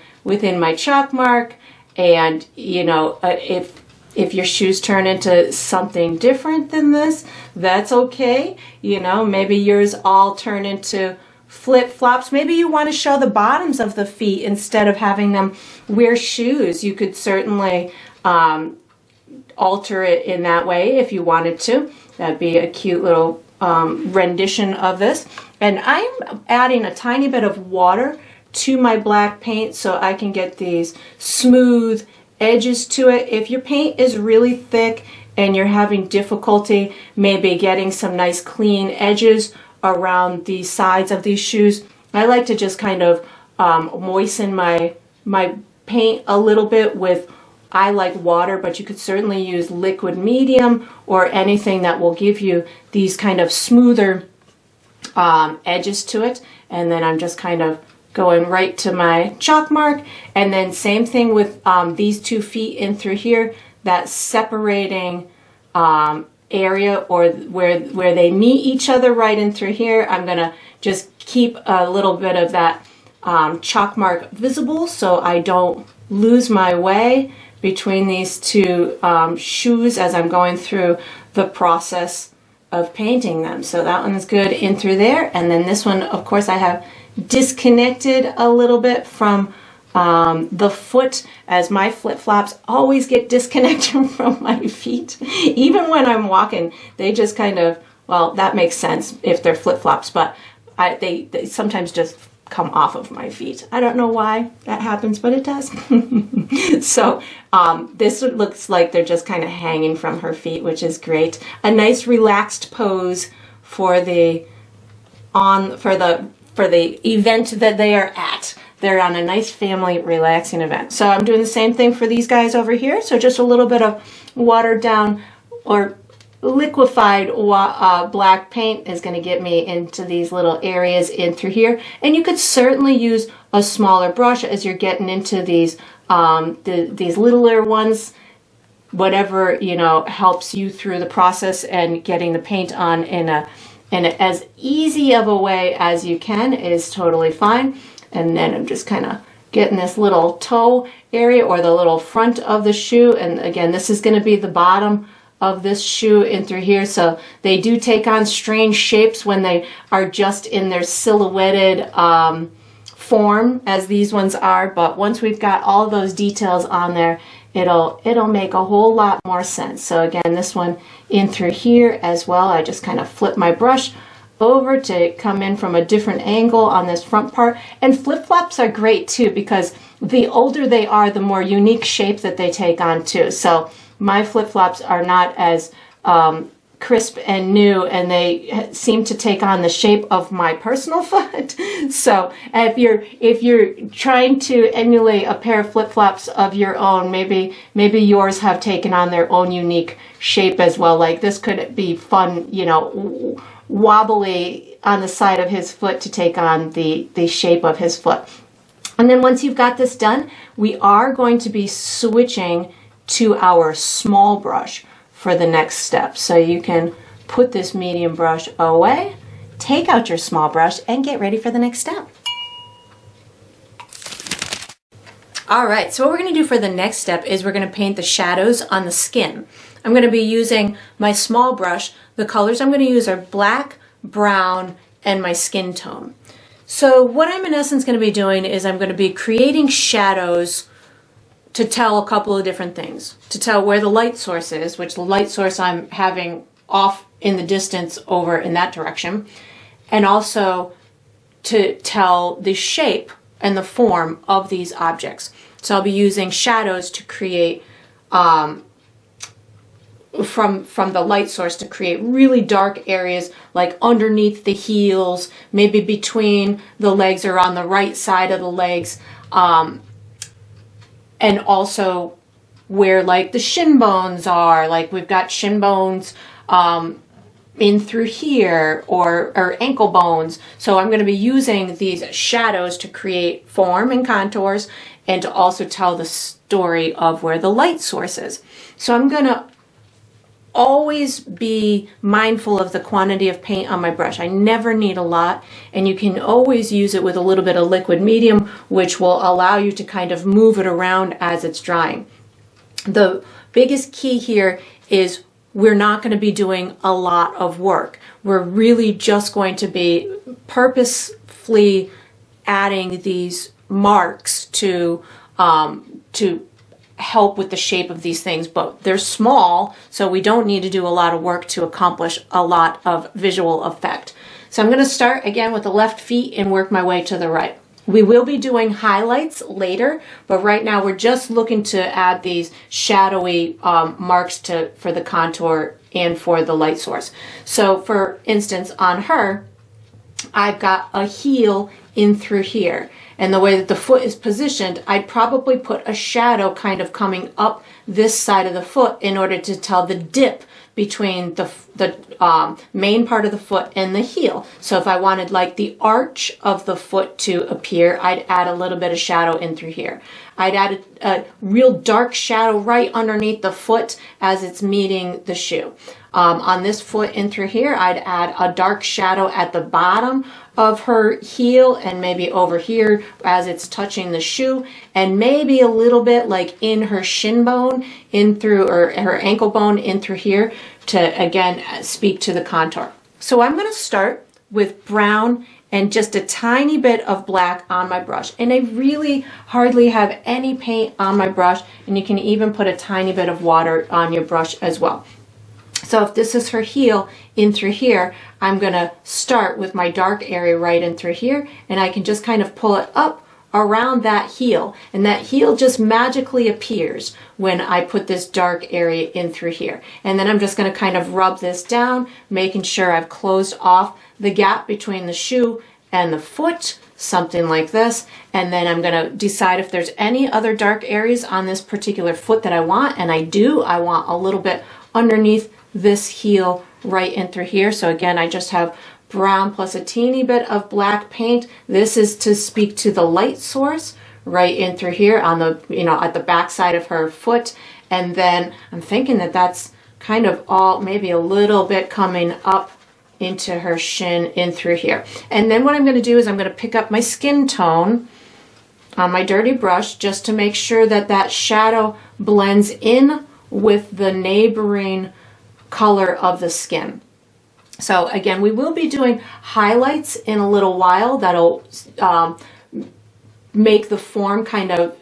chalk mark. And if your shoes turn into something different than this, that's okay. Maybe yours all turn into flip-flops. Maybe you want to show the bottoms of the feet instead of having them wear shoes. You could certainly alter it in that way if you wanted to. That'd be a cute little rendition of this. And I'm adding a tiny bit of water to my black paint so I can get these smooth edges to it. If your paint is really thick and you're having difficulty maybe getting some nice clean edges around the sides of these shoes, I like to just kind of moisten my paint a little bit with, I like water, but you could certainly use liquid medium or anything that will give you these kind of smoother edges to it. And then I'm just kind of going right to my chalk mark. And then same thing with these 2 feet in through here, that separating area, or where they meet each other right in through here. I'm gonna just keep a little bit of that chalk mark visible so I don't lose my way between these 2 shoes as I'm going through the process of painting them. So that one's good in through there. And then this one, of course, I have disconnected a little bit from the foot, as my flip-flops always get disconnected from my feet. Even when I'm walking, they just kind of, well, that makes sense if they're flip-flops, but they sometimes just come off of my feet. I don't know why that happens, but it does. So this looks like they're just kind of hanging from her feet, which is great. A nice relaxed pose for the event that they are at. They're on a nice family relaxing event. So I'm doing the same thing for these guys over here. So just a little bit of watered down or liquefied black paint is going to get me into these little areas in through here. And you could certainly use a smaller brush as you're getting into these these littler ones. Whatever, you know, helps you through the process and getting the paint on in as easy of a way as you can is totally fine. And then I'm just kind of getting this little toe area or the little front of the shoe. And again, this is going to be the bottom of this shoe in through here. So they do take on strange shapes when they are just in their silhouetted form, as these ones are. But once we've got all those details on there, it'll make a whole lot more sense. So again, this one in through here as well. I just kind of flip my brush over to come in from a different angle on this front part. And flip-flops are great too, because the older they are, the more unique shape that they take on too. So my flip-flops are not as crisp and new, and they seem to take on the shape of my personal foot. So if you're trying to emulate a pair of flip-flops of your own, maybe yours have taken on their own unique shape as well. Like this could be fun, you know, wobbly on the side of his foot to take on the shape of his foot. And then once you've got this done, we are going to be switching to our small brush for the next step. So you can put this medium brush away, take out your small brush, and get ready for the next step. All right, so what we're going to do for the next step is we're going to paint the shadows on the skin. I'm going to be using my small brush. The colors I'm going to use are black, brown, and my skin tone. So what I'm in essence going to be doing is I'm going to be creating shadows to tell a couple of different things. To tell where the light source is, which the light source I'm having off in the distance over in that direction, and also to tell the shape and the form of these objects. So I'll be using shadows to create from the light source to create really dark areas, like underneath the heels, maybe between the legs or on the right side of the legs, and also where like the shin bones are, like we've got shin bones in through here, or ankle bones. So I'm going to be using these shadows to create form and contours, and to also tell the story of where the light source is. So I'm going to always be mindful of the quantity of paint on my brush. I never need a lot, and you can always use it with a little bit of liquid medium, which will allow you to kind of move it around as it's drying. The biggest key here is we're not going to be doing a lot of work. We're really just going to be purposefully adding these marks to help with the shape of these things, but they're small, so we don't need to do a lot of work to accomplish a lot of visual effect. So I'm going to start again with the left feet and work my way to the right. We will be doing highlights later, but right now we're just looking to add these shadowy marks for the contour and for the light source. So for instance, on her, I've got a heel in through here. And the way that the foot is positioned, I'd probably put a shadow kind of coming up this side of the foot in order to tell the dip between the main part of the foot and the heel. So if I wanted like the arch of the foot to appear, I'd add a little bit of shadow in through here. I'd add a real dark shadow right underneath the foot as it's meeting the shoe. On this foot in through here, I'd add a dark shadow at the bottom of her heel, and maybe over here as it's touching the shoe, and maybe a little bit like in her shin bone in through, or her ankle bone in through here, to again speak to the contour. So I'm going to start with brown and just a tiny bit of black on my brush. And I really hardly have any paint on my brush, and you can even put a tiny bit of water on your brush as well. So if this is her heel in through here, I'm gonna start with my dark area right in through here, and I can just kind of pull it up around that heel, and that heel just magically appears when I put this dark area in through here. And then I'm just going to kind of rub this down, making sure I've closed off the gap between the shoe and the foot, something like this. And then I'm going to decide if there's any other dark areas on this particular foot that I want, and I do. I want a little bit underneath this heel right in through here. So again, I just have brown plus a teeny bit of black paint. This is to speak to the light source right in through here on the, at the back side of her foot. And then I'm thinking that that's kind of all, maybe a little bit coming up into her shin in through here. And then what I'm going to do is I'm going to pick up my skin tone on my dirty brush just to make sure that that shadow blends in with the neighboring color of the skin. So again, we will be doing highlights in a little while that'll make the form kind of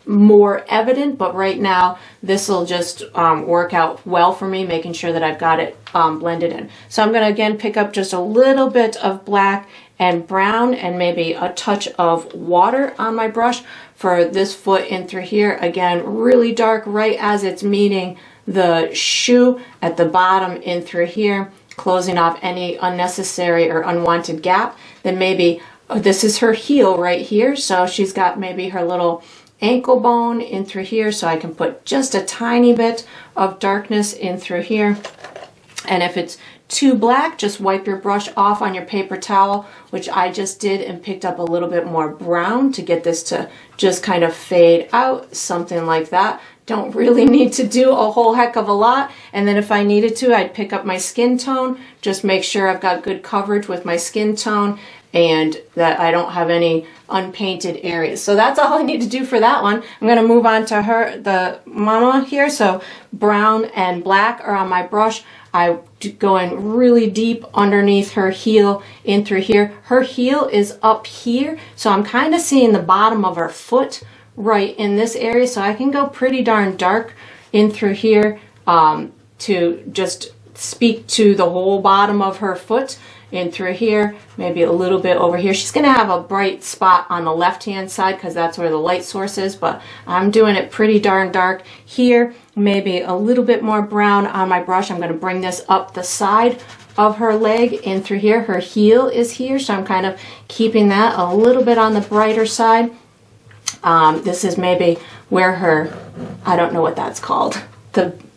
more evident, but right now this will just work out well for me, making sure that I've got it blended in. So I'm going to again pick up just a little bit of black and brown and maybe a touch of water on my brush for this foot in through here. Again, really dark right as it's meeting the shoe at the bottom in through here, closing off any unnecessary or unwanted gap. Then maybe this is her heel right here, so she's got maybe her little ankle bone in through here, so I can put just a tiny bit of darkness in through here. And if it's too black, just wipe your brush off on your paper towel, which I just did, and picked up a little bit more brown to get this to just kind of fade out, something like that. Don't really need to do a whole heck of a lot. And then if I needed to, I'd pick up my skin tone, just make sure I've got good coverage with my skin tone and that I don't have any unpainted areas. So that's all I need to do for that one. I'm going to move on to the mama here. So brown and black are on my brush. I go in really deep underneath her heel in through here. Her heel is up here, so I'm kind of seeing the bottom of her foot right in this area, so I can go pretty darn dark in through here to just speak to the whole bottom of her foot in through here, maybe a little bit over here. She's going to have a bright spot on the left hand side because that's where the light source is, but I'm doing it pretty darn dark here. Maybe a little bit more brown on my brush. I'm going to bring this up the side of her leg in through here. Her heel is here, so I'm kind of keeping that a little bit on the brighter side. This is maybe where her, I don't know what that's called,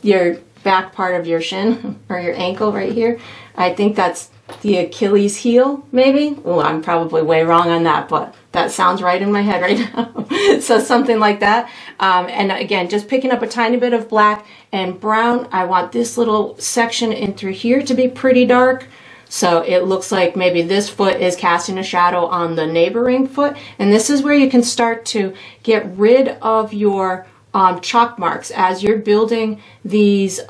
your back part of your shin or your ankle right here. I think that's the Achilles heel, maybe. Oh, I'm probably way wrong on that, but that sounds right in my head right now. So something like that. And again, just picking up a tiny bit of black and brown. I want this little section in through here to be pretty dark. So it looks like maybe this foot is casting a shadow on the neighboring foot. And this is where you can start to get rid of your chalk marks as you're building these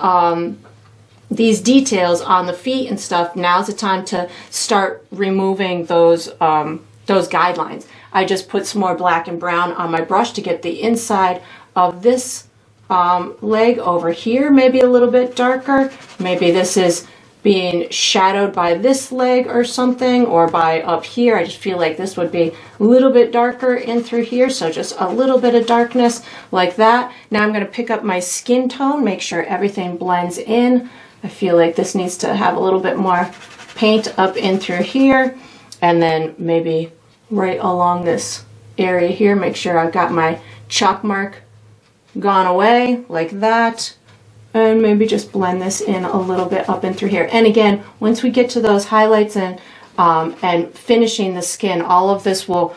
details on the feet and stuff. Now's the time to start removing those guidelines. I just put some more black and brown on my brush to get the inside of this leg over here, maybe a little bit darker. Maybe this is being shadowed by this leg or something, or by up here. I just feel like this would be a little bit darker in through here, so just a little bit of darkness like that. Now I'm going to pick up my skin tone, make sure everything blends in. I feel like this needs to have a little bit more paint up in through here, and then maybe right along this area here, make sure I've got my chalk mark gone away like that. And maybe just blend this in a little bit up and through here. And again, once we get to those highlights and finishing the skin, all of this will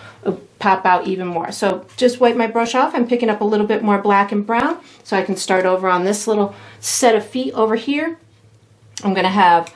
pop out even more. So just wipe my brush off. I'm picking up a little bit more black and brown so I can start over on this little set of feet over here. I'm going to have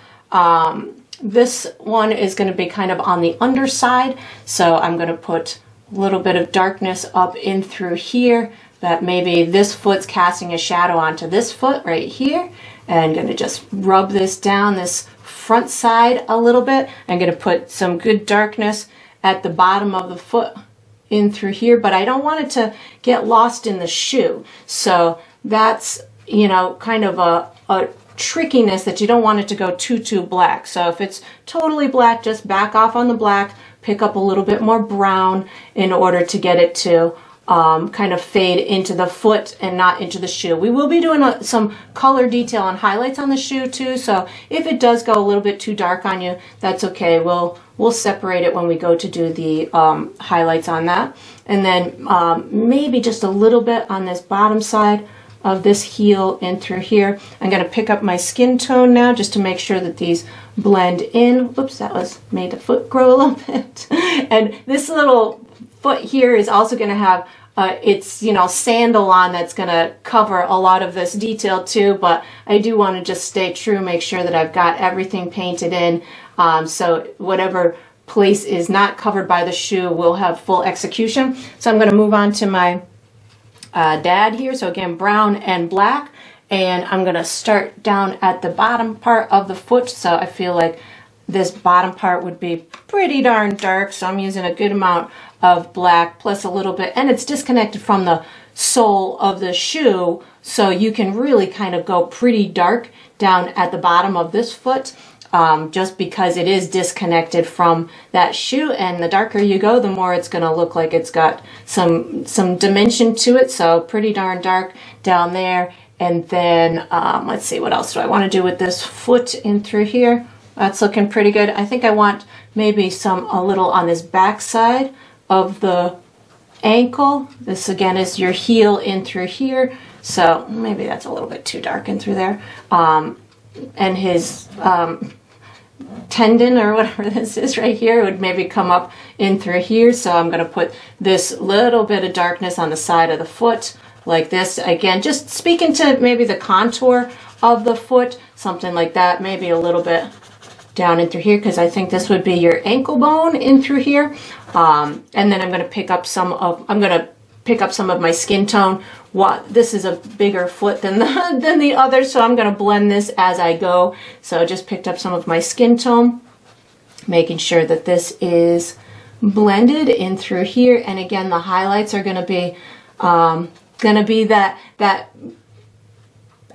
this one is going to be kind of on the underside, so I'm going to put a little bit of darkness up in through here. that maybe this foot's casting a shadow onto this foot right here. And I'm going to just rub this down this front side a little bit. I'm going to put some good darkness at the bottom of the foot in through here, but I don't want it to get lost in the shoe. So that's, you know, kind of a trickiness that you don't want it to go too black. So if it's totally black, just back off on the black, pick up a little bit more brown in order to get it to kind of fade into the foot and not into the shoe. We will be doing some color detail and highlights on the shoe too, so if it does go a little bit too dark on you, that's okay. We'll separate it when we go to do the highlights on that. And then maybe just a little bit on this bottom side of this heel in through here. I'm going to pick up my skin tone now just to make sure that these blend in. Whoops, that was made the foot grow a little bit. And this little foot here is also going to have its, you know, sandal on that's going to cover a lot of this detail too, but I do want to just stay true, make sure that I've got everything painted in, so whatever place is not covered by the shoe will have full execution. So I'm going to move on to my dad here. So again, brown and black, and I'm going to start down at the bottom part of the foot. So I feel like this bottom part would be pretty darn dark, so I'm using a good amount of black plus a little bit, and it's disconnected from the sole of the shoe, so you can really kind of go pretty dark down at the bottom of this foot, just because it is disconnected from that shoe. And the darker you go, the more it's going to look like it's got some dimension to it. So pretty darn dark down there. And then let's see, what else do I want to do with this foot in through here? That's looking pretty good. I think I want maybe a little on this back side of the ankle. This again is your heel in through here, so maybe that's a little bit too dark in through there. And his tendon or whatever this is right here would maybe come up in through here, so I'm going to put this little bit of darkness on the side of the foot like this. Again, just speaking to maybe the contour of the foot, something like that, maybe a little bit down in through here, because I think this would be your ankle bone in through here. And then I'm going to pick up some of my skin tone. This is a bigger foot than the other, so I'm going to blend this as I go. So I just picked up some of my skin tone, making sure that this is blended in through here. And again, the highlights are going to be that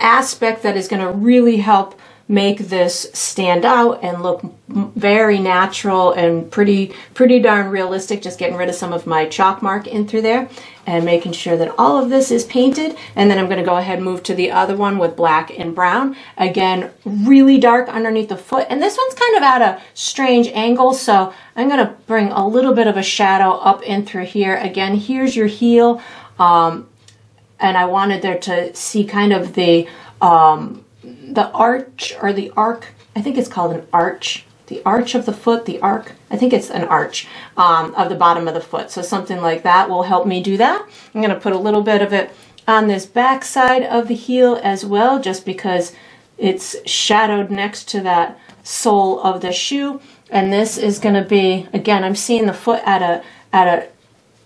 aspect that is going to really help make this stand out and look very natural and pretty darn realistic. Just getting rid of some of my chalk mark in through there and making sure that all of this is painted. And then I'm going to go ahead and move to the other one with black and brown. Again, really dark underneath the foot, and this one's kind of at a strange angle, so I'm going to bring a little bit of a shadow up in through here. Again, here's your heel, and I wanted there to see kind of the arch or the arc. I think it's called an arch. The arch of the foot, the arc. I think it's an arch of the bottom of the foot. So something like that will help me do that. I'm going to put a little bit of it on this back side of the heel as well, just because it's shadowed next to that sole of the shoe. And this is going to be, again, I'm seeing the foot at a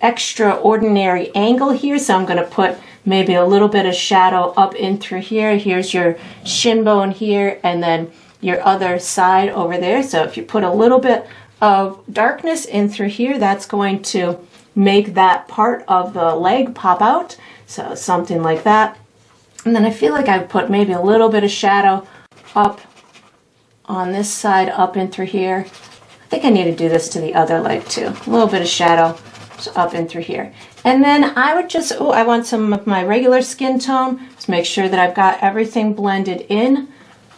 extraordinary angle here, so I'm going to put maybe a little bit of shadow up in through here. Here's your shin bone here, and then your other side over there. So if you put a little bit of darkness in through here, that's going to make that part of the leg pop out. So something like that. And then I feel like I've put maybe a little bit of shadow up on this side, up in through here. I think I need to do this to the other leg too. A little bit of shadow up in through here. And then I would just, I want some of my regular skin tone. Just make sure that I've got everything blended in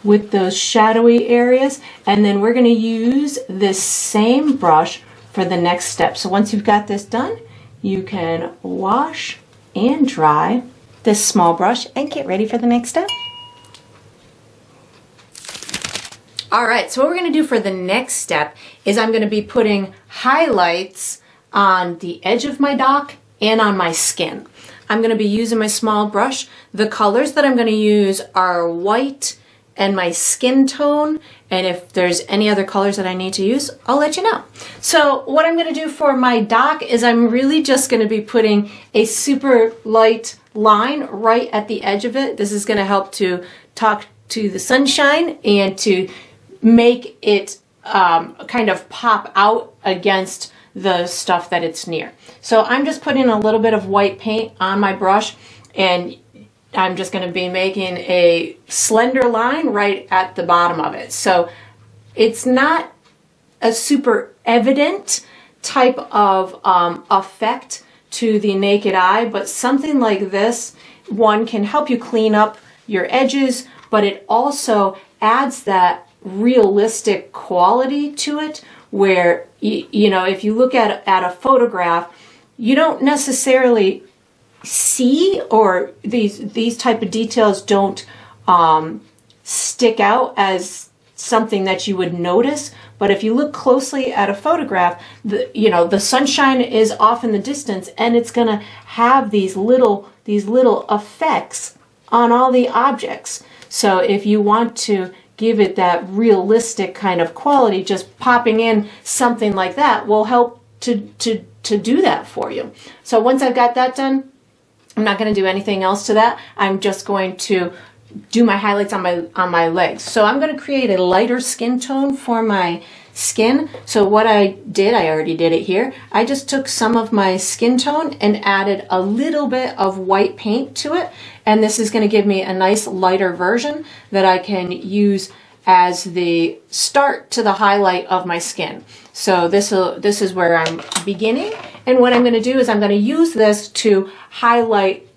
with those shadowy areas. And then we're going to use this same brush for the next step. So once you've got this done, you can wash and dry this small brush and get ready for the next step. All right, so what we're going to do for the next step is I'm going to be putting highlights on the edge of my dock and on my skin. I'm going to be using my small brush. The colors that I'm going to use are white and my skin tone, and if there's any other colors that I need to use, I'll let you know. So what I'm going to do for my dock is I'm really just going to be putting a super light line right at the edge of it. This is going to help to talk to the sunshine and to make it kind of pop out against the stuff that it's near. So I'm just putting a little bit of white paint on my brush, and I'm just going to be making a slender line right at the bottom of it. So it's not a super evident type of effect to the naked eye, but something like this, one, can help you clean up your edges, but it also adds that realistic quality to it where, you know, if you look at a photograph, you don't necessarily see, or these type of details don't stick out as something that you would notice. But if you look closely at a photograph, the sunshine is off in the distance, and it's going to have these little effects on all the objects. So if you want to give it that realistic kind of quality, just popping in something like that will help to do that for you. So once I've got that done, I'm not going to do anything else to that. I'm just going to do my highlights on my legs. So I'm going to create a lighter skin tone for my skin. So what I did, I already did it here. I just took some of my skin tone and added a little bit of white paint to it. And this is going to give me a nice lighter version that I can use as the start to the highlight of my skin. So this is where I'm beginning. And what I'm going to do is I'm going to use this to highlight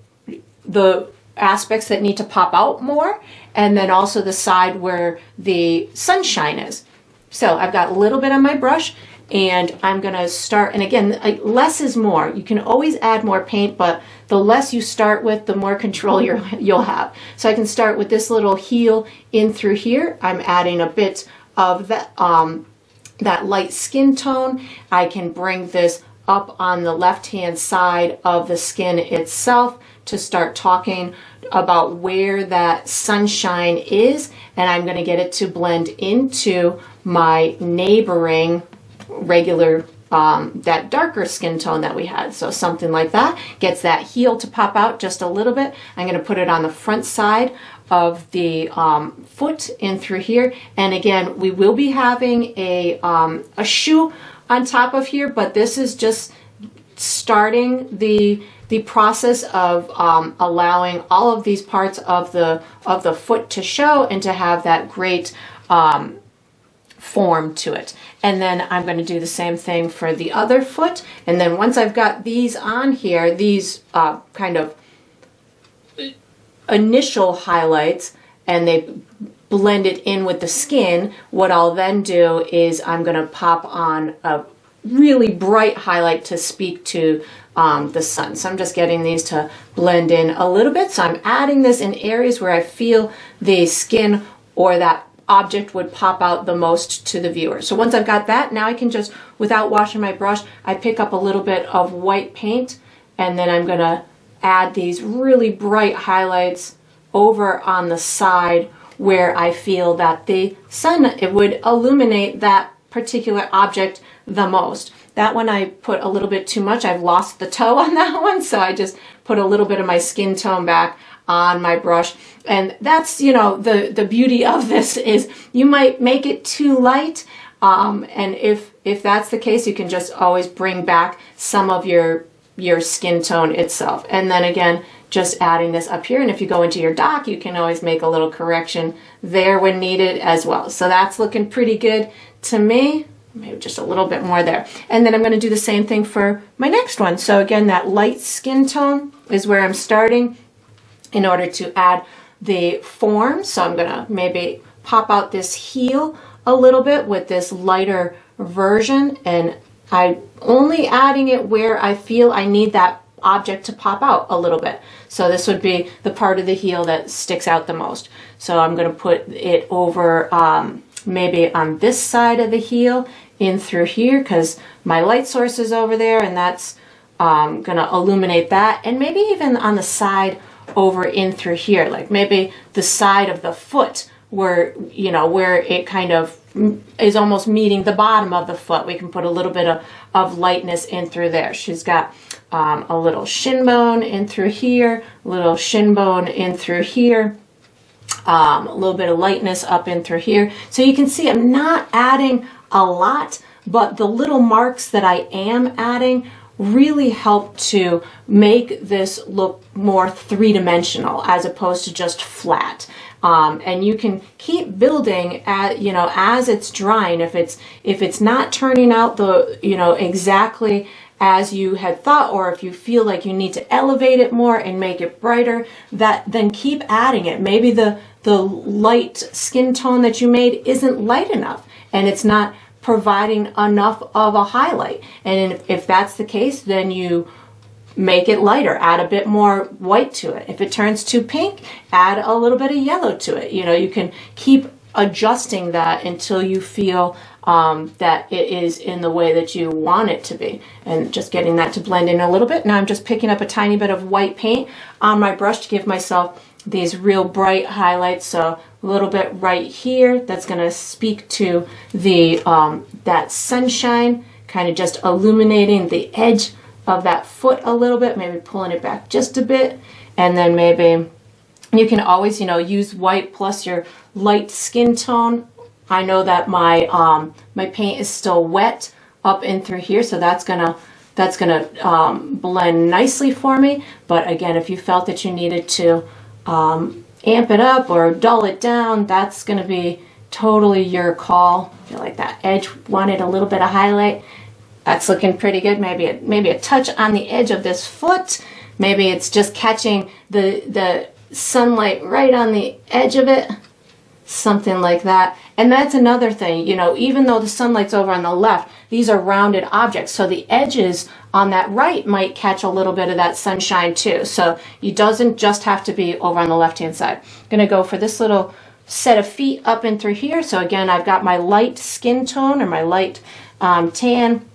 the aspects that need to pop out more, and then also the side where the sunshine is. So I've got a little bit on my brush, and I'm going to start, and again, less is more. You can always add more paint, but the less you start with, the more control you'll have. So I can start with this little heel in through here. I'm adding a bit of that light skin tone. I can bring this up on the left-hand side of the skin itself to start talking about where that sunshine is, and I'm going to get it to blend into my neighboring regular that darker skin tone that we had. So something like that gets that heel to pop out just a little bit. I'm going to put it on the front side of the foot in through here, and again, we will be having a shoe on top of here, but this is just starting the process of allowing all of these parts of the foot to show and to have that great form to it. And then I'm going to do the same thing for the other foot. And then once I've got these on here, these kind of initial highlights, and they blend it in with the skin, what I'll then do is I'm going to pop on a really bright highlight to speak to the sun. So I'm just getting these to blend in a little bit. So I'm adding this in areas where I feel the skin or that object would pop out the most to the viewer. So once I've got that, now I can just, without washing my brush, I pick up a little bit of white paint, and then I'm going to add these really bright highlights over on the side where I feel that the sun, it would illuminate that particular object the most. That one I put a little bit too much. I've lost the toe on that one, so I just put a little bit of my skin tone back on my brush. And that's, you know, the beauty of this is you might make it too light, and if that's the case, you can just always bring back some of your skin tone itself. And then again, just adding this up here, and if you go into your dock, you can always make a little correction there when needed as well. So that's looking pretty good to me. Maybe just a little bit more there. And then I'm going to do the same thing for my next one. So again, that light skin tone is where I'm starting in order to add the form. So I'm going to maybe pop out this heel a little bit with this lighter version, and I'm only adding it where I feel I need that object to pop out a little bit. So this would be the part of the heel that sticks out the most. So I'm going to put it over maybe on this side of the heel in through here, because my light source is over there, and that's going to illuminate that. And maybe even on the side over in through here, like maybe the side of the foot where, you know, where it kind of is almost meeting the bottom of the foot. We can put a little bit of lightness in through there. She's got a little shin bone in through here, a little shin bone in through here, a little bit of lightness up in through here. So you can see I'm not adding a lot, but the little marks that I am adding really help to make this look more three-dimensional as opposed to just flat. And you can keep building at, you know, as it's drying. If it's not turning out the, you know, exactly as you had thought, or if you feel like you need to elevate it more and make it brighter, then keep adding it. Maybe the light skin tone that you made isn't light enough and it's not providing enough of a highlight. And if that's the case, then you make it lighter, add a bit more white to it. If it turns too pink, add a little bit of yellow to it. You know, you can keep adjusting that until you feel that it is in the way that you want it to be. And just getting that to blend in a little bit. Now I'm just picking up a tiny bit of white paint on my brush to give myself these real bright highlights. So a little bit right here, that's going to speak to the that sunshine, kind of just illuminating the edge of that foot a little bit, maybe pulling it back just a bit. And then maybe you can always, you know, use white plus your light skin tone. I know that my my paint is still wet up in through here, so that's gonna blend nicely for me. But again, if you felt that you needed to amp it up or dull it down, that's gonna be totally your call. I feel like that edge wanted a little bit of highlight. That's looking pretty good. Maybe a touch on the edge of this foot. Maybe it's just catching the sunlight right on the edge of it. Something like that. And that's another thing, you know, even though the sunlight's over on the left, these are rounded objects. So the edges on that right might catch a little bit of that sunshine too. So it doesn't just have to be over on the left-hand side. I'm going to go for this little set of feet up and through here. So again, I've got my light skin tone or my light tan.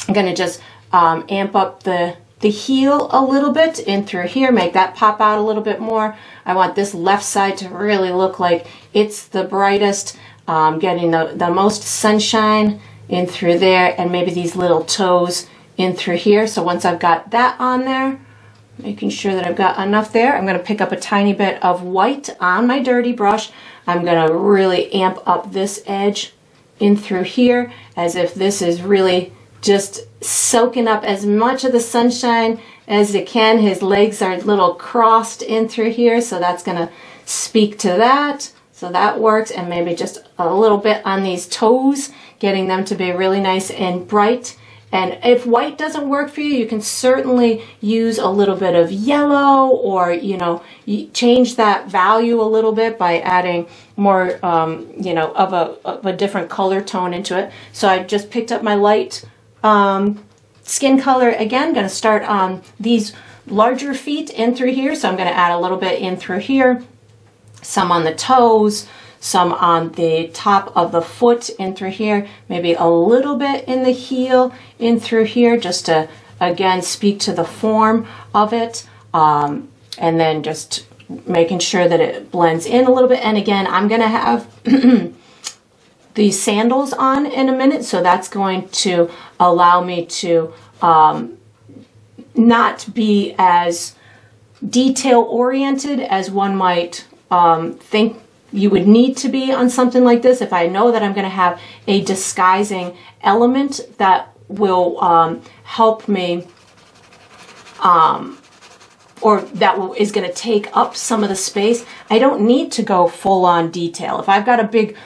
I'm going to just amp up the heel a little bit in through here, make that pop out a little bit more. I want this left side to really look like it's the brightest, getting the most sunshine in through there, and maybe these little toes in through here. So once I've got that on there, making sure that I've got enough there, I'm going to pick up a tiny bit of white on my dirty brush. I'm going to really amp up this edge in through here, as if this is really just soaking up as much of the sunshine as it can. His legs are a little crossed in through here, so that's going to speak to that. So that works. And maybe just a little bit on these toes, getting them to be really nice and bright. And if white doesn't work for you, you can certainly use a little bit of yellow, or, you know, change that value a little bit by adding more, you know, of a different color tone into it. So I just picked up my light skin color again. Going to start on these larger feet in through here, so I'm going to add a little bit in through here, some on the toes, some on the top of the foot in through here, maybe a little bit in the heel in through here, just to again speak to the form of it, and then just making sure that it blends in a little bit. And again, I'm going to have these sandals on in a minute, so that's going to allow me to not be as detail oriented as one might think you would need to be on something like this. If I know that I'm going to have a disguising element that will help me, or that is going to take up some of the space, I don't need to go full on detail. If I've got a big,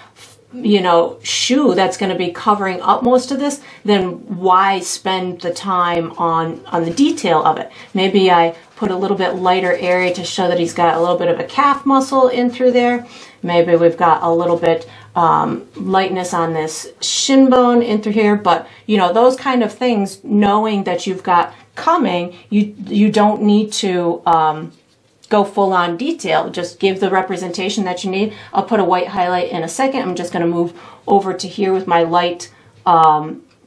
you know, shoe that's going to be covering up most of this, then why spend the time on the detail of it? Maybe I put a little bit lighter area to show that he's got a little bit of a calf muscle in through there. Maybe we've got a little bit lightness on this shin bone in through here. But, you know, those kind of things, knowing that you've got coming, you don't need to go full on detail. Just give the representation that you need. I'll put a white highlight in a second. I'm just going to move over to here with my light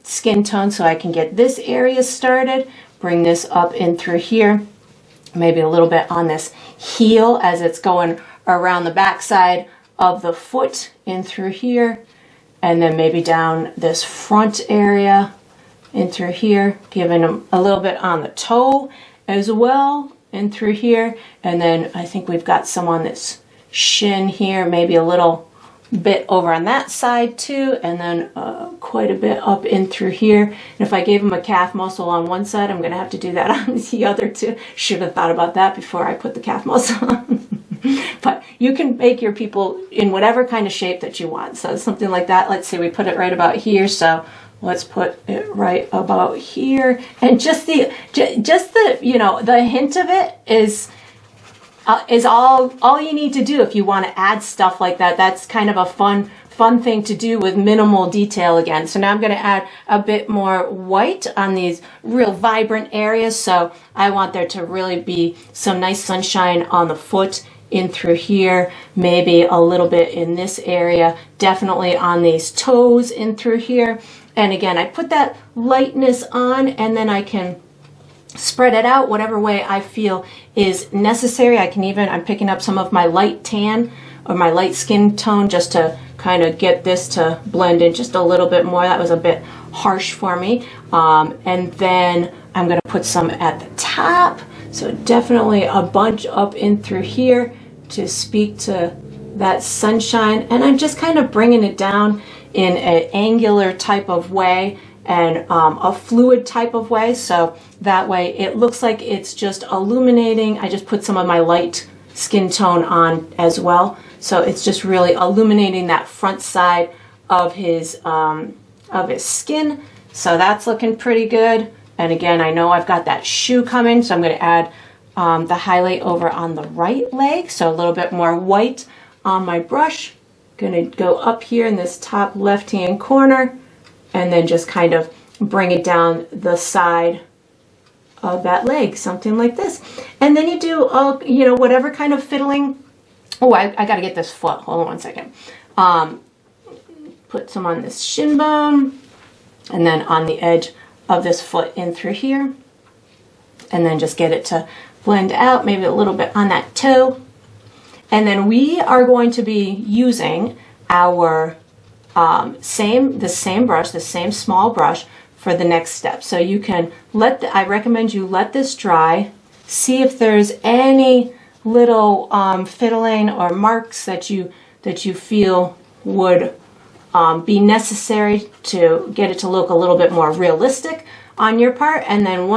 skin tone so I can get this area started. Bring this up in through here. Maybe a little bit on this heel as it's going around the backside of the foot in through here, and then maybe down this front area in through here, giving them a little bit on the toe as well in through here. And then I think we've got some on this shin here, maybe a little bit over on that side too, and then quite a bit up in through here. And if I gave them a calf muscle on one side, I'm gonna have to do that on the other too. Should have thought about that before I put the calf muscle on. But you can make your people in whatever kind of shape that you want. So something like that. Let's see, we put it right about here, so let's put it right about here. And just the you know, the hint of it is all you need to do if you want to add stuff like that. That's kind of a fun thing to do with minimal detail again. So now I'm going to add a bit more white on these real vibrant areas. So I want there to really be some nice sunshine on the foot in through here, maybe a little bit in this area, definitely on these toes in through here. And again, I put that lightness on, and then I can spread it out whatever way I feel is necessary. I can even, I'm picking up some of my light tan or my light skin tone just to kind of get this to blend in just a little bit more. That was a bit harsh for me. And then I'm going to put some at the top. So definitely a bunch up in through here to speak to that sunshine. And I'm just kind of bringing it down in an angular type of way and a fluid type of way. So that way it looks like it's just illuminating. I just put some of my light skin tone on as well. So it's just really illuminating that front side of his skin. So that's looking pretty good. And again, I know I've got that shoe coming, so I'm going to add the highlight over on the right leg. So a little bit more white on my brush. Going to go up here in this top left-hand corner and then just kind of bring it down the side of that leg, something like this. And then you do, you know, whatever kind of fiddling. Oh, I got to get this foot. Hold on one second. Put some on this shin bone and then on the edge of this foot in through here, and then just get it to blend out, maybe a little bit on that toe. And then we are going to be using our the same brush, the same small brush for the next step. So you can I recommend you let this dry, see if there's any little fiddling or marks that you feel would be necessary to get it to look a little bit more realistic on your part. And then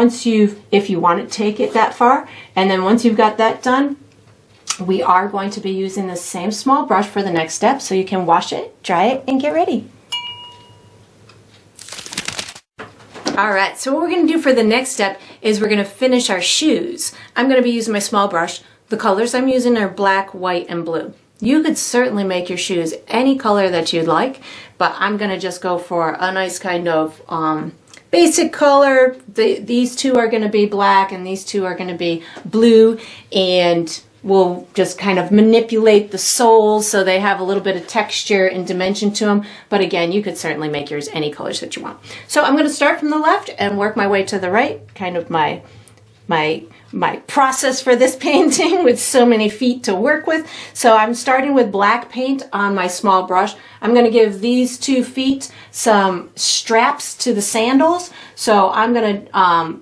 if you want to take it that far, and then once you've got that done, we are going to be using the same small brush for the next step, so you can wash it, dry it, and get ready. All right, so what we're going to do for the next step is we're going to finish our shoes. I'm going to be using my small brush. The colors I'm using are black, white, and blue. You could certainly make your shoes any color that you'd like, but I'm going to just go for a nice kind of basic color. These two are going to be black and these two are going to be blue, and we'll just kind of manipulate the soles so they have a little bit of texture and dimension to them. But again, you could certainly make yours any colors that you want. So I'm going to start from the left and work my way to the right, kind of my process for this painting with so many feet to work with. So I'm starting with black paint on my small brush. I'm going to give these 2 feet some straps to the sandals. So I'm going to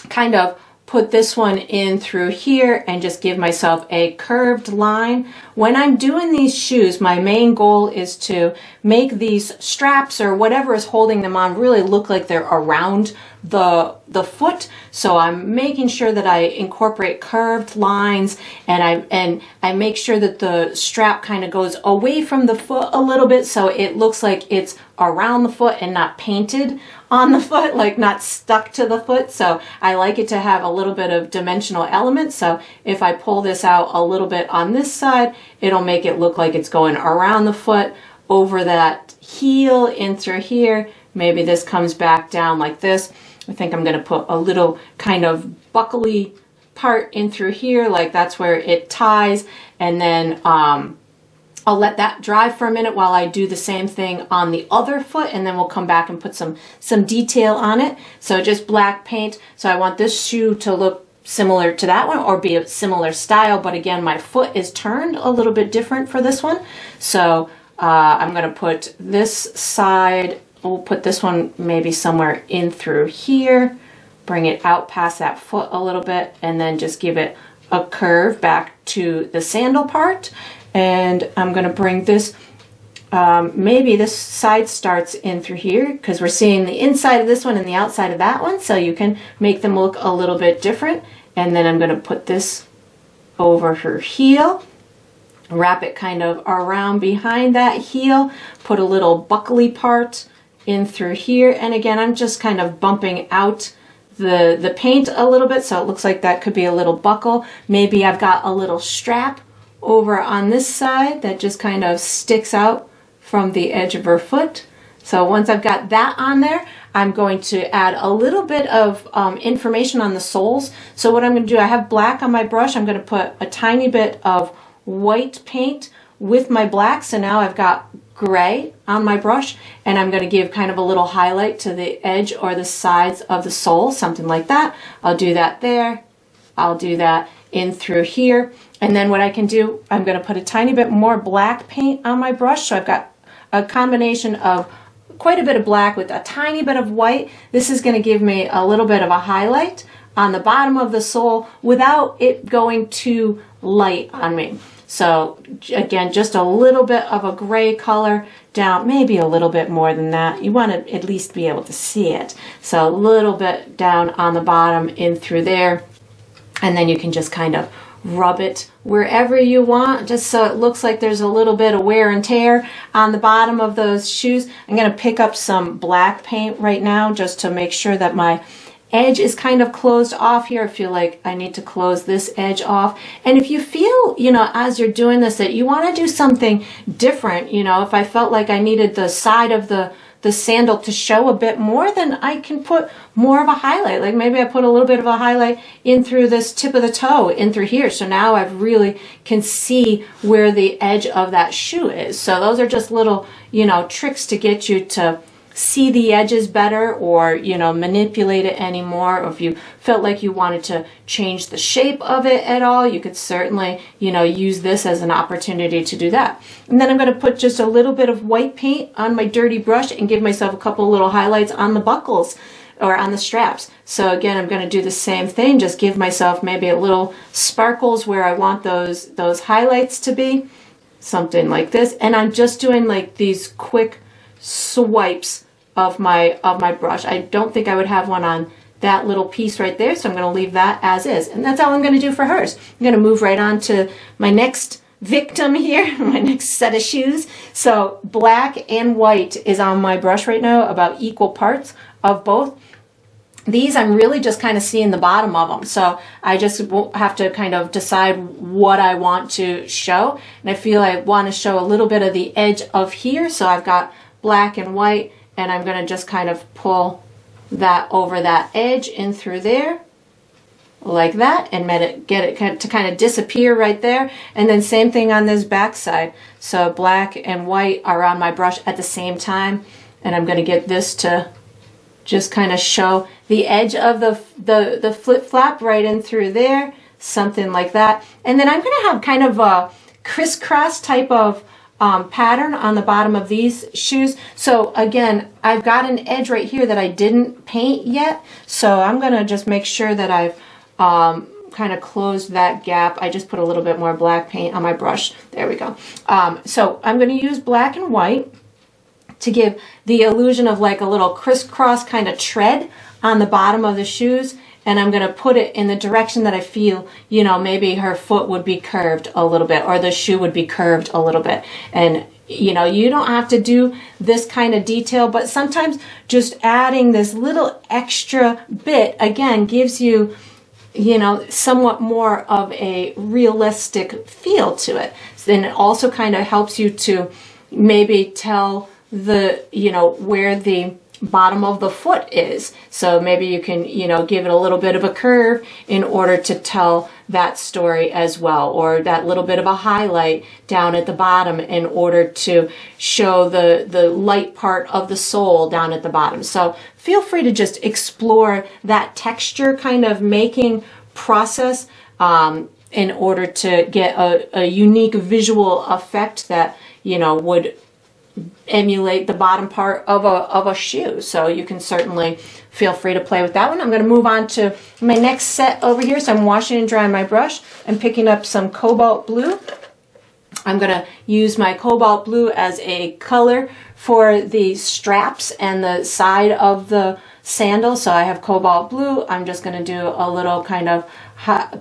kind of put this one in through here and just give myself a curved line. When I'm doing these shoes, my main goal is to make these straps or whatever is holding them on really look like they're around the foot. So I'm making sure that I incorporate curved lines, and I make sure that the strap kind of goes away from the foot a little bit so it looks like it's around the foot and not painted on the foot, like not stuck to the foot. So I like it to have a little bit of dimensional element. So if I pull this out a little bit on this side, it'll make it look like it's going around the foot, over that heel, in through here. Maybe this comes back down like this. I think I'm going to put a little kind of buckly part in through here, like that's where it ties. And then I'll let that dry for a minute while I do the same thing on the other foot, and then we'll come back and put some detail on it. So just black paint. So I want this shoe to look similar to that one or be a similar style, but again, my foot is turned a little bit different for this one. So I'm going to put this side, we'll put this one maybe somewhere in through here, bring it out past that foot a little bit, and then just give it a curve back to the sandal part. And I'm going to bring this, maybe this side starts in through here because we're seeing the inside of this one and the outside of that one, so you can make them look a little bit different. And then I'm going to put this over her heel, wrap it kind of around behind that heel, put a little buckly part in through here. And again, I'm just kind of bumping out the paint a little bit, so it looks like that could be a little buckle. Maybe I've got a little strap over on this side that just kind of sticks out from the edge of her foot. So once I've got that on there, I'm going to add a little bit of information on the soles. So what I'm going to do, I have black on my brush. I'm going to put a tiny bit of white paint with my black. So now I've got gray on my brush, and I'm going to give kind of a little highlight to the edge or the sides of the sole, something like that. I'll do that there. I'll do that in through here. And then what I can do, I'm going to put a tiny bit more black paint on my brush. So I've got a combination of quite a bit of black with a tiny bit of white. This is going to give me a little bit of a highlight on the bottom of the sole without it going too light on me. So again, just a little bit of a gray color down, maybe a little bit more than that. You want to at least be able to see it. So a little bit down on the bottom in through there. And then you can just kind of rub it wherever you want, just so it looks like there's a little bit of wear and tear on the bottom of those shoes. I'm going to pick up some black paint right now just to make sure that my edge is kind of closed off here. I feel like I need to close this edge off. And if you feel, you know, as you're doing this, that you want to do something different, you know, if I felt like I needed the side of the sandal to show a bit more, then I can put more of a highlight. Like maybe I put a little bit of a highlight in through this tip of the toe, in through here. So now I really can see where the edge of that shoe is. So those are just little, you know, tricks to get you to see the edges better, or, you know, manipulate it anymore. Or if you felt like you wanted to change the shape of it at all, you could certainly, you know, use this as an opportunity to do that. And then I'm going to put just a little bit of white paint on my dirty brush and give myself a couple little highlights on the buckles or on the straps. So again, I'm going to do the same thing, just give myself maybe a little sparkles where I want those highlights to be, something like this. And I'm just doing like these quick swipes of my brush. I don't think I would have one on that little piece right there, so I'm going to leave that as is. And that's all I'm going to do for hers. I'm going to move right on to my next victim here, my next set of shoes. So black and white is on my brush right now, about equal parts of both. These I'm really just kind of seeing the bottom of them, so I just will have to kind of decide what I want to show. And I feel I want to show a little bit of the edge of here, so I've got black and white, and I'm going to just kind of pull that over that edge in through there like that, and get it to kind of disappear right there. And then same thing on this back side. So black and white are on my brush at the same time, and I'm going to get this to just kind of show the edge of the flip-flop right in through there, something like that. And then I'm going to have kind of a crisscross type of pattern on the bottom of these shoes. So again, I've got an edge right here that I didn't paint yet, so I'm going to just make sure that I've kind of closed that gap. I just put a little bit more black paint on my brush. There we go. So I'm going to use black and white to give the illusion of like a little crisscross kind of tread on the bottom of the shoes. And I'm going to put it in the direction that I feel, you know, maybe her foot would be curved a little bit, or the shoe would be curved a little bit. And, you know, you don't have to do this kind of detail, but sometimes just adding this little extra bit, again, gives you, you know, somewhat more of a realistic feel to it. Then it also kind of helps you to maybe tell the, you know, where the bottom of the foot is. So maybe you can, you know, give it a little bit of a curve in order to tell that story as well, or that little bit of a highlight down at the bottom in order to show the light part of the sole down at the bottom. So feel free to just explore that texture kind of making process in order to get a unique visual effect that, you know, would emulate the bottom part of a shoe. So you can certainly feel free to play with that one. I'm going to move on to my next set over here. So I'm washing and drying my brush. I'm picking up some cobalt blue. I'm going to use my cobalt blue as a color for the straps and the side of the sandal. So I have cobalt blue. I'm just going to do a little kind of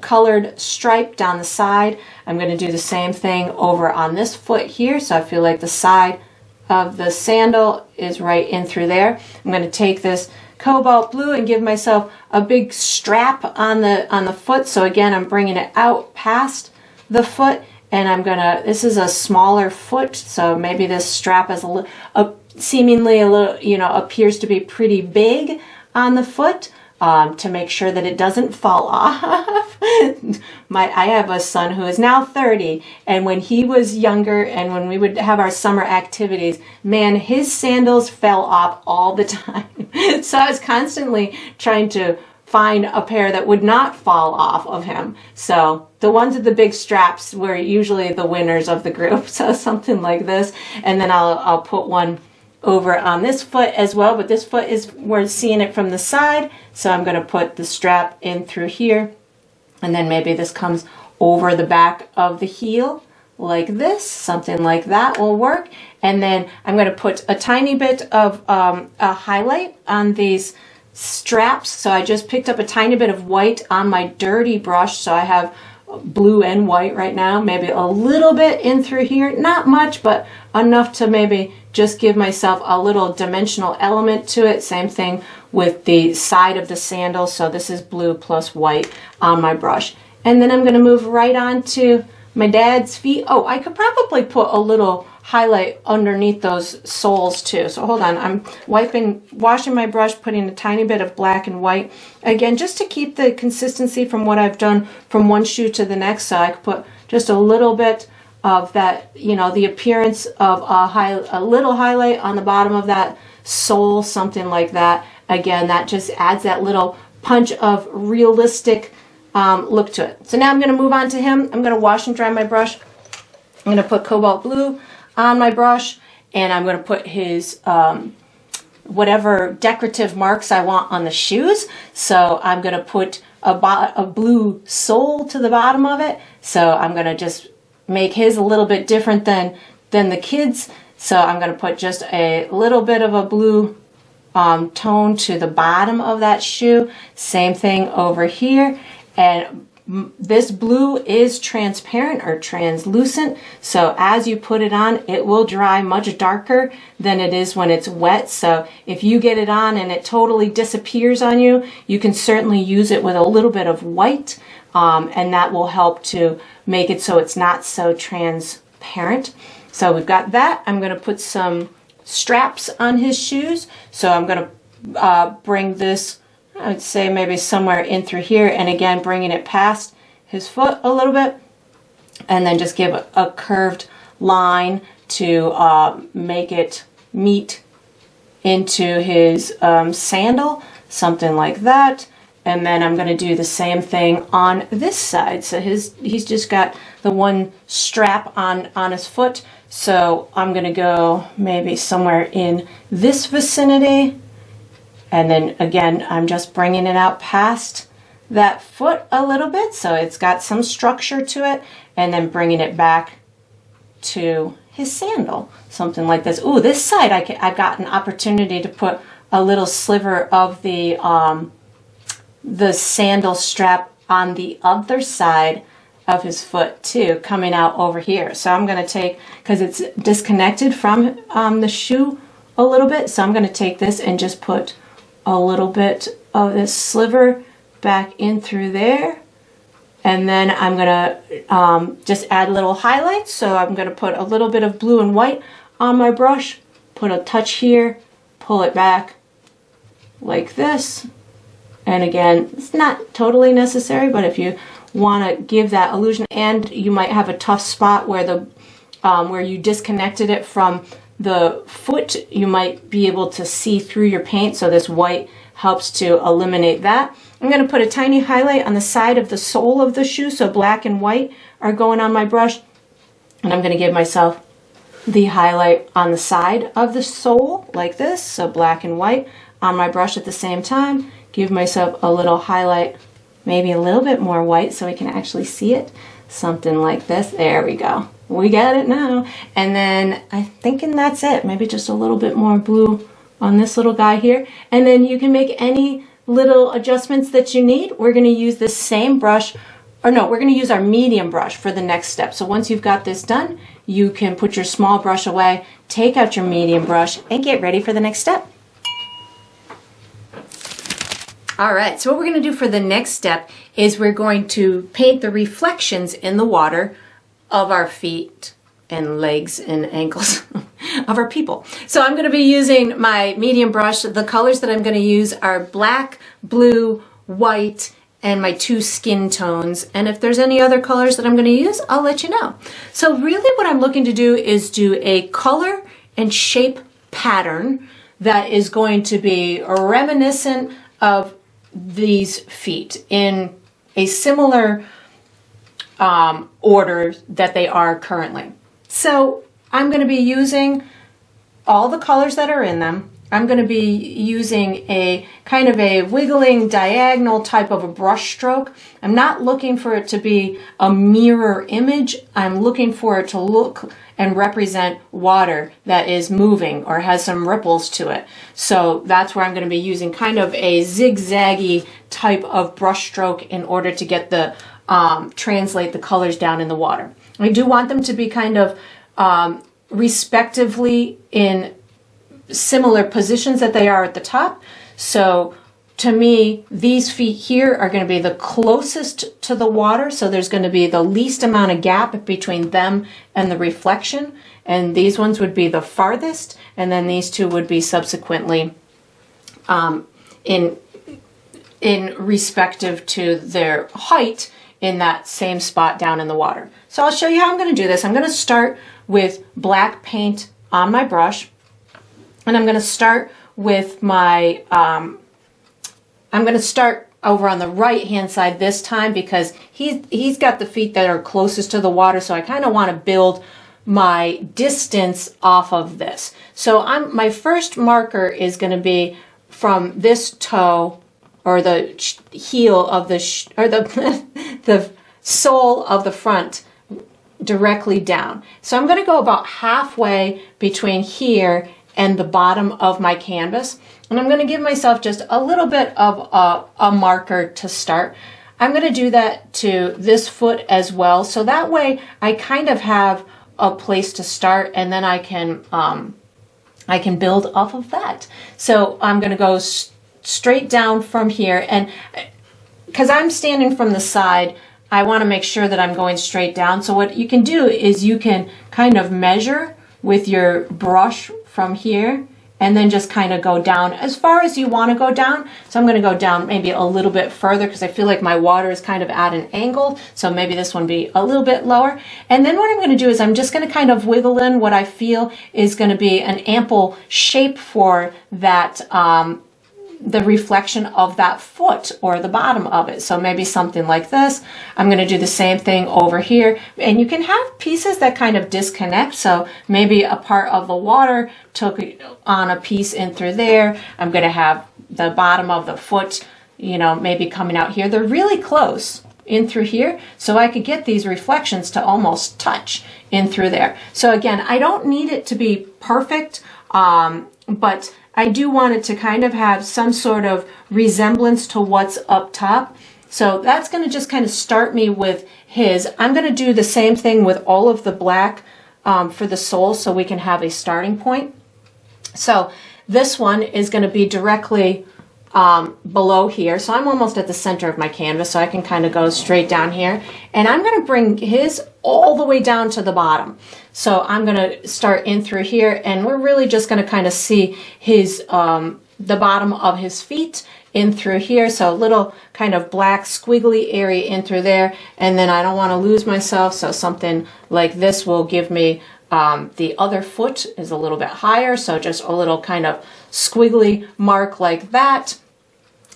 colored stripe down the side. I'm going to do the same thing over on this foot here. So I feel like the side of the sandal is right in through there. I'm going to take this cobalt blue and give myself a big strap on the foot. So again, I'm bringing it out past the foot, and I'm gonna, this is a smaller foot, so maybe this strap is seemingly a little, you know, appears to be pretty big on the foot, to make sure that it doesn't fall off. I have a son who is now 30, and when he was younger and when we would have our summer activities, man, his sandals fell off all the time. So I was constantly trying to find a pair that would not fall off of him. So the ones with the big straps were usually the winners of the group. So something like this, and then I'll put one over on this foot as well, but this foot is, we're seeing it from the side, so I'm going to put the strap in through here, and then maybe this comes over the back of the heel like this, something like that will work. And then I'm going to put a tiny bit of a highlight on these straps. So I just picked up a tiny bit of white on my dirty brush, so I have blue and white right now, maybe a little bit in through here, not much, but enough to maybe just give myself a little dimensional element to it. Same thing with the side of the sandal, so this is blue plus white on my brush. And then I'm going to move right on to my dad's feet. Oh, I could probably put a little highlight underneath those soles too. So hold on, I'm washing my brush, putting a tiny bit of black and white. Again, just to keep the consistency from what I've done from one shoe to the next. So I could put just a little bit of that, you know, the appearance of a little highlight on the bottom of that sole, something like that. Again, that just adds that little punch of realistic look to it. So now I'm going to move on to him. I'm going to wash and dry my brush. I'm going to put cobalt blue on my brush, and I'm going to put his whatever decorative marks I want on the shoes. So I'm going to put a blue sole to the bottom of it. So I'm going to just make his a little bit different than the kids. So I'm going to put just a little bit of a blue tone to the bottom of that shoe. Same thing over here. And this blue is transparent or translucent, so as you put it on, it will dry much darker than it is when it's wet. So if you get it on and it totally disappears on you, you can certainly use it with a little bit of white, and that will help to make it so it's not so transparent. So we've got that. I'm going to put some straps on his shoes. So I'm going to bring this, I would say maybe somewhere in through here, and again bringing it past his foot a little bit, and then just give a curved line to make it meet into his sandal, something like that. And then I'm going to do the same thing on this side. So he's just got the one strap on his foot, so I'm going to go maybe somewhere in this vicinity. And then again, I'm just bringing it out past that foot a little bit, so it's got some structure to it, and then bringing it back to his sandal, something like this. Ooh, this side I've got an opportunity to put a little sliver of the sandal strap on the other side of his foot too, coming out over here. So I'm going to take, because it's disconnected from the shoe a little bit, so I'm going to take this and just put a little bit of this sliver back in through there, and then I'm gonna just add little highlights. So I'm gonna put a little bit of blue and white on my brush, put a touch here, pull it back like this, and again, it's not totally necessary, but if you want to give that illusion, and you might have a tough spot where the where you disconnected it from the foot, you might be able to see through your paint, so this white helps to eliminate that. I'm going to put a tiny highlight on the side of the sole of the shoe, so black and white are going on my brush. And I'm going to give myself the highlight on the side of the sole like this, so black and white on my brush at the same time. Give myself a little highlight, maybe a little bit more white so we can actually see it. Something like this. There we go. We got it now. And then I'm thinking that's it. Maybe just a little bit more blue on this little guy here. And then you can make any little adjustments that you need. We're going to use the same brush, or no, we're going to use our medium brush for the next step. So once you've got this done, you can put your small brush away, take out your medium brush, and get ready for the next step. All right, so what we're going to do for the next step is we're going to paint the reflections in the water of our feet and legs and ankles of our people. So I'm going to be using my medium brush. The colors that I'm going to use are black, blue, white, and my 2 skin tones. And if there's any other colors that I'm going to use, I'll let you know. So really what I'm looking to do is do a color and shape pattern that is going to be reminiscent of these feet in a similar order that they are currently. So I'm going to be using all the colors that are in them. I'm going to be using a kind of a wiggling diagonal type of a brush stroke. I'm not looking for it to be a mirror image. I'm looking for it to look and represent water that is moving or has some ripples to it. So that's where I'm going to be using kind of a zigzaggy type of brush stroke in order to get the translate the colors down in the water. I do want them to be kind of respectively in similar positions that they are at the top. So to me, these feet here are going to be the closest to the water, so there's going to be the least amount of gap between them and the reflection, and these ones would be the farthest, and then these two would be subsequently in respective to their height in that same spot down in the water. So I'll show you how I'm going to do this. I'm going to start with black paint on my brush, and I'm going to start with my I'm going to start over on the right hand side this time because he's got the feet that are closest to the water, so I kind of want to build my distance off of this. So my first marker is going to be from this toe, or the heel of the the sole of the front directly down. So I'm going to go about halfway between here and the bottom of my canvas. And I'm going to give myself just a little bit of a marker to start. I'm going to do that to this foot as well. So that way I kind of have a place to start, and then I can build off of that. So I'm going to go straight down from here. And because I'm standing from the side, I want to make sure that I'm going straight down. So what you can do is you can kind of measure with your brush from here, and then just kind of go down as far as you want to go down. So I'm going to go down maybe a little bit further because I feel like my water is kind of at an angle. So maybe this one be a little bit lower. And then what I'm going to do is I'm just going to kind of wiggle in what I feel is going to be an ample shape for that, the reflection of that foot or the bottom of it. So maybe something like this. I'm going to do the same thing over here. And you can have pieces that kind of disconnect. So maybe a part of the water took on a piece in through there. I'm going to have the bottom of the foot, maybe coming out here. They're really close in through here. So I could get these reflections to almost touch in through there. So again, I don't need it to be perfect, but I do want it to kind of have some sort of resemblance to what's up top. So that's going to just kind of start me with his. I'm going to do the same thing with all of the black for the sole so we can have a starting point. So this one is going to be directly below here. So I'm almost at the center of my canvas, so I can kind of go straight down here. And I'm going to bring his all the way down to the bottom. So I'm going to start in through here, and we're really just going to kind of see his the bottom of his feet in through here. So a little kind of black squiggly area in through there. And then I don't want to lose myself, so something like this will give me the other foot is a little bit higher, so just a little kind of squiggly mark like that.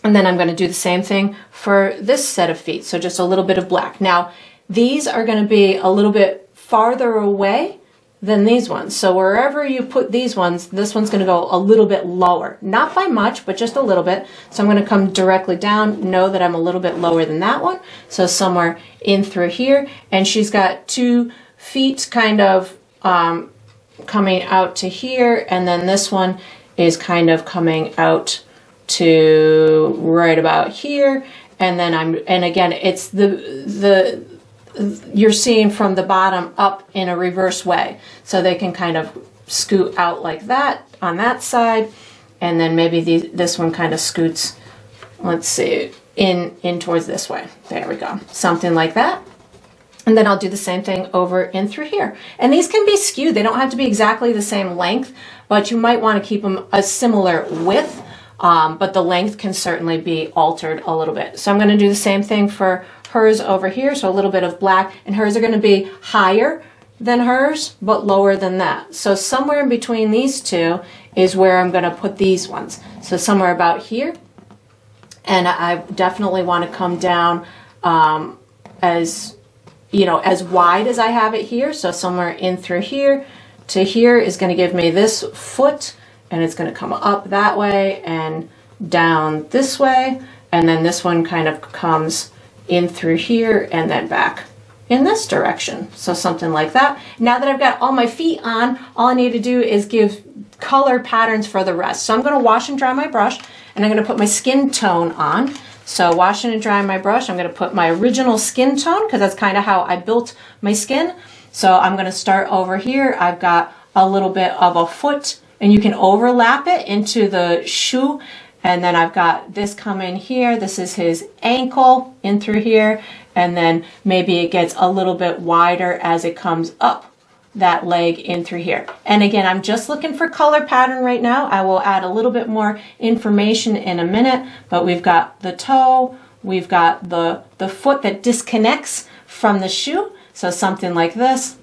And then I'm going to do the same thing for this set of feet. So just a little bit of black. Now, these are going to be a little bit farther away than these ones. So wherever you put these ones, this one's going to go a little bit lower. Not by much, but just a little bit. So I'm going to come directly down, know that I'm a little bit lower than that one. So somewhere in through here. And she's got 2 feet kind of coming out to here. And then this one is kind of coming out to right about here. And then and again, it's you're seeing from the bottom up in a reverse way. So they can kind of scoot out like that on that side. And then maybe this one kind of scoots, let's see, in towards this way. There we go. Something like that. And then I'll do the same thing over in through here. And these can be skewed. They don't have to be exactly the same length, but you might want to keep them a similar width. But the length can certainly be altered a little bit. So I'm going to do the same thing for hers over here. So a little bit of black, and hers are going to be higher than hers, but lower than that. So somewhere in between these two is where I'm going to put these ones. So somewhere about here. And I definitely want to come down as wide as I have it here. So somewhere in through here to here is going to give me this foot. And it's going to come up that way and down this way. And then this one kind of comes in through here and then back in this direction. So something like that. Now that I've got all my feet on, all I need to do is give color patterns for the rest. So I'm going to wash and dry my brush, and I'm going to put my skin tone on. So washing and drying my brush, I'm going to put my original skin tone, because that's kind of how I built my skin. So I'm going to start over here. I've got a little bit of a foot, and you can overlap it into the shoe. And then I've got this coming here. This is his ankle in through here. And then maybe it gets a little bit wider as it comes up that leg in through here. And again, I'm just looking for color pattern right now. I will add a little bit more information in a minute, but we've got the toe, we've got the foot that disconnects from the shoe. So something like this.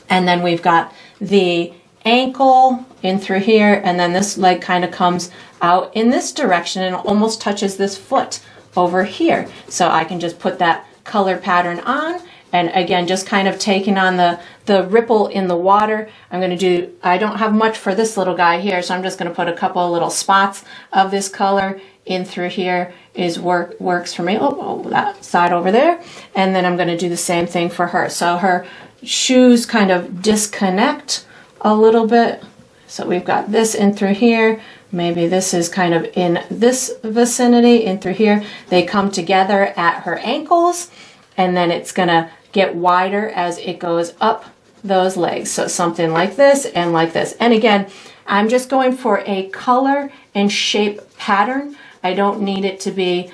And then we've got the ankle in through here, and then this leg kind of comes out in this direction and almost touches this foot over here. So I can just put that color pattern on, and again, just kind of taking on the ripple in the water. I'm going to do, I don't have much for this little guy here, so I'm just going to put a couple of little spots of this color in through here works for me. Oh, that side over there. And then I'm going to do the same thing for her. So her shoes kind of disconnect a little bit. So we've got this in through here. Maybe this is kind of in this vicinity in through here. They come together at her ankles, and then it's going to get wider as it goes up those legs. So something like this and like this. And again, I'm just going for a color and shape pattern. I don't need it to be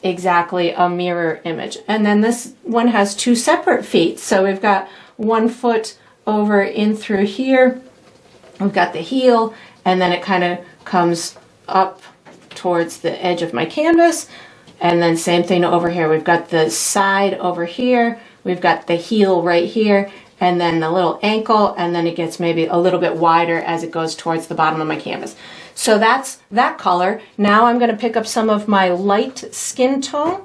exactly a mirror image. And then this one has 2 separate feet. So we've got 1 foot over in through here. We've got the heel, and then it kind of comes up towards the edge of my canvas. And then same thing over here. We've got the side over here. We've got the heel right here, and then the little ankle, and then it gets maybe a little bit wider as it goes towards the bottom of my canvas. So that's that color. Now I'm going to pick up some of my light skin tone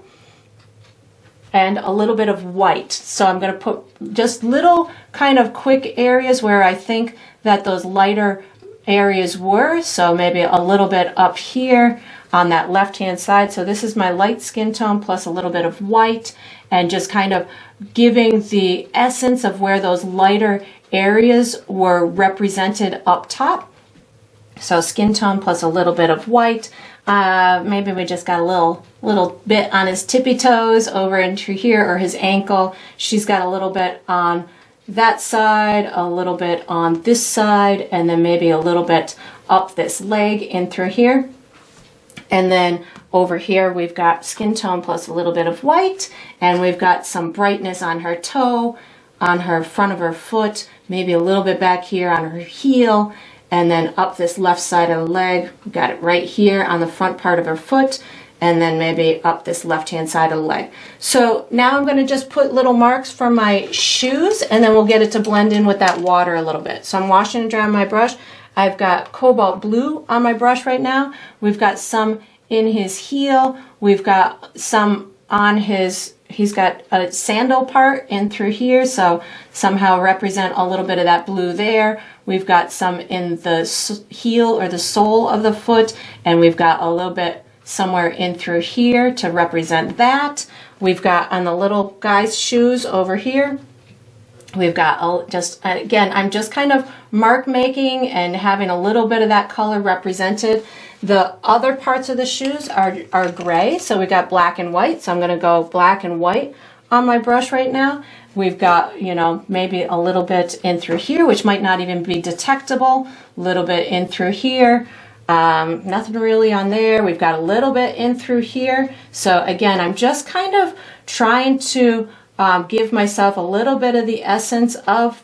and a little bit of white. So I'm going to put just little kind of quick areas where I think that those lighter areas were. So maybe a little bit up here on that left-hand side. So this is my light skin tone plus a little bit of white, and just kind of giving the essence of where those lighter areas were represented up top. So skin tone plus a little bit of white. Maybe we just got a little bit on his tippy toes over into here, or his ankle. She's got a little bit on that side, a little bit on this side, and then maybe a little bit up this leg in through here. And then over here we've got skin tone plus a little bit of white, and we've got some brightness on her toe, on her front of her foot, maybe a little bit back here on her heel, and then up this left side of the leg. We've got it right here on the front part of her foot, and then maybe up this left-hand side of the leg. So now I'm going to just put little marks for my shoes, and then we'll get it to blend in with that water a little bit. So I'm washing and drying my brush. I've got cobalt blue on my brush right now. We've got some in his heel. We've got some on his, he's got a sandal part in through here, so somehow represent a little bit of that blue there. We've got some in the heel or the sole of the foot, and we've got a little bit somewhere in through here to represent that. We've got on the little guy's shoes over here, we've got just, again, I'm just kind of mark making and having a little bit of that color represented. The other parts of the shoes are gray, so we got black and white, so I'm going to go black and white on my brush right now. We've got, you know, maybe a little bit in through here, which might not even be detectable, a little bit in through here. Nothing really on there. We've got a little bit in through here. So again, I'm just kind of trying to give myself a little bit of the essence of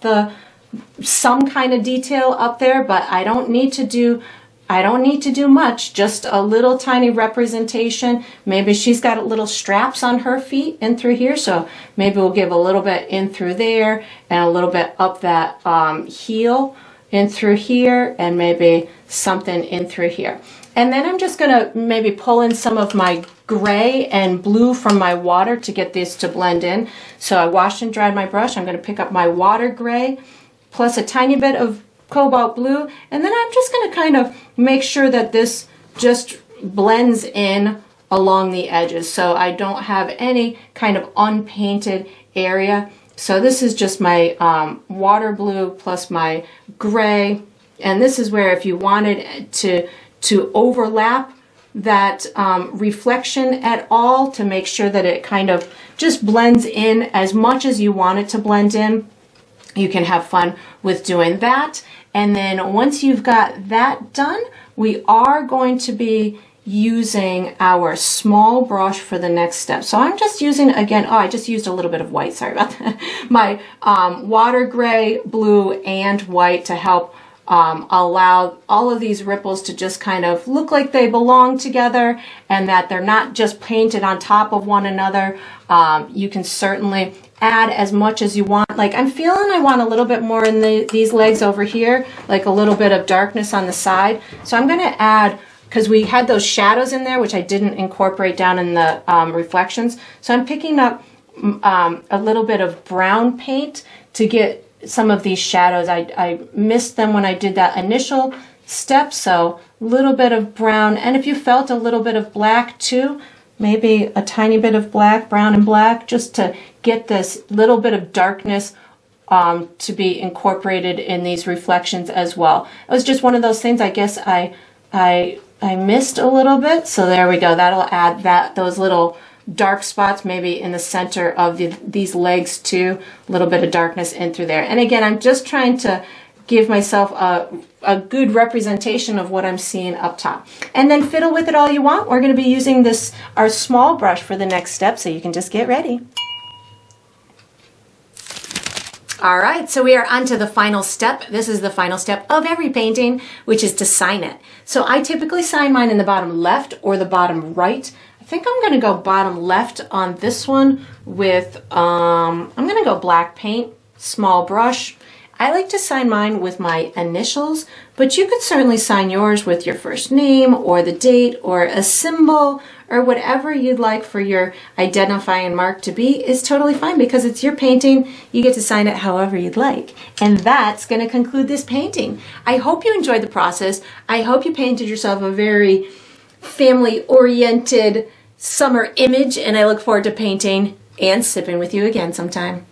some kind of detail up there, but I don't need to do much, just a little tiny representation. Maybe she's got little straps on her feet in through here, so maybe we'll give a little bit in through there and a little bit up that heel in through here, and maybe something in through here. And then I'm just gonna maybe pull in some of my gray and blue from my water to get this to blend in. So I washed and dried my brush. I'm gonna pick up my water gray plus a tiny bit of cobalt blue, and then I'm just going to kind of make sure that this just blends in along the edges, so I don't have any kind of unpainted area. So this is just my water blue plus my gray, and this is where if you wanted to overlap that reflection at all to make sure that it kind of just blends in as much as you want it to blend in, you can have fun with doing that. And then once you've got that done, we are going to be using our small brush for the next step. So I'm just using, again, I just used a little bit of white, sorry about that. My water gray, blue, and white to help allow all of these ripples to just kind of look like they belong together and that they're not just painted on top of one another. You can certainly add as much as you want. Like I'm feeling I want a little bit more in these legs over here, like a little bit of darkness on the side. So I'm going to add, because we had those shadows in there, which I didn't incorporate down in the reflections. So I'm picking up a little bit of brown paint to get some of these shadows. I missed them when I did that initial step, so a little bit of brown, and if you felt a little bit of black too, maybe a tiny bit of black, brown and black, just to get this little bit of darkness to be incorporated in these reflections as well. It was just one of those things I guess I missed a little bit, so there we go. That'll add those little dark spots maybe in the center of these legs too, a little bit of darkness in through there. And again, I'm just trying to give myself a good representation of what I'm seeing up top. And then fiddle with it all you want. We're going to be using our small brush for the next step, so you can just get ready. All right, so we are on to the final step. This is the final step of every painting, which is to sign it. So I typically sign mine in the bottom left or the bottom right. I think I'm going to go bottom left on this one with, I'm going to go black paint, small brush. I like to sign mine with my initials, but you could certainly sign yours with your first name or the date or a symbol or whatever you'd like for your identifying mark to be is totally fine, because it's your painting. You get to sign it however you'd like. And that's going to conclude this painting. I hope you enjoyed the process. I hope you painted yourself a very family-oriented summer image, and I look forward to painting and sipping with you again sometime.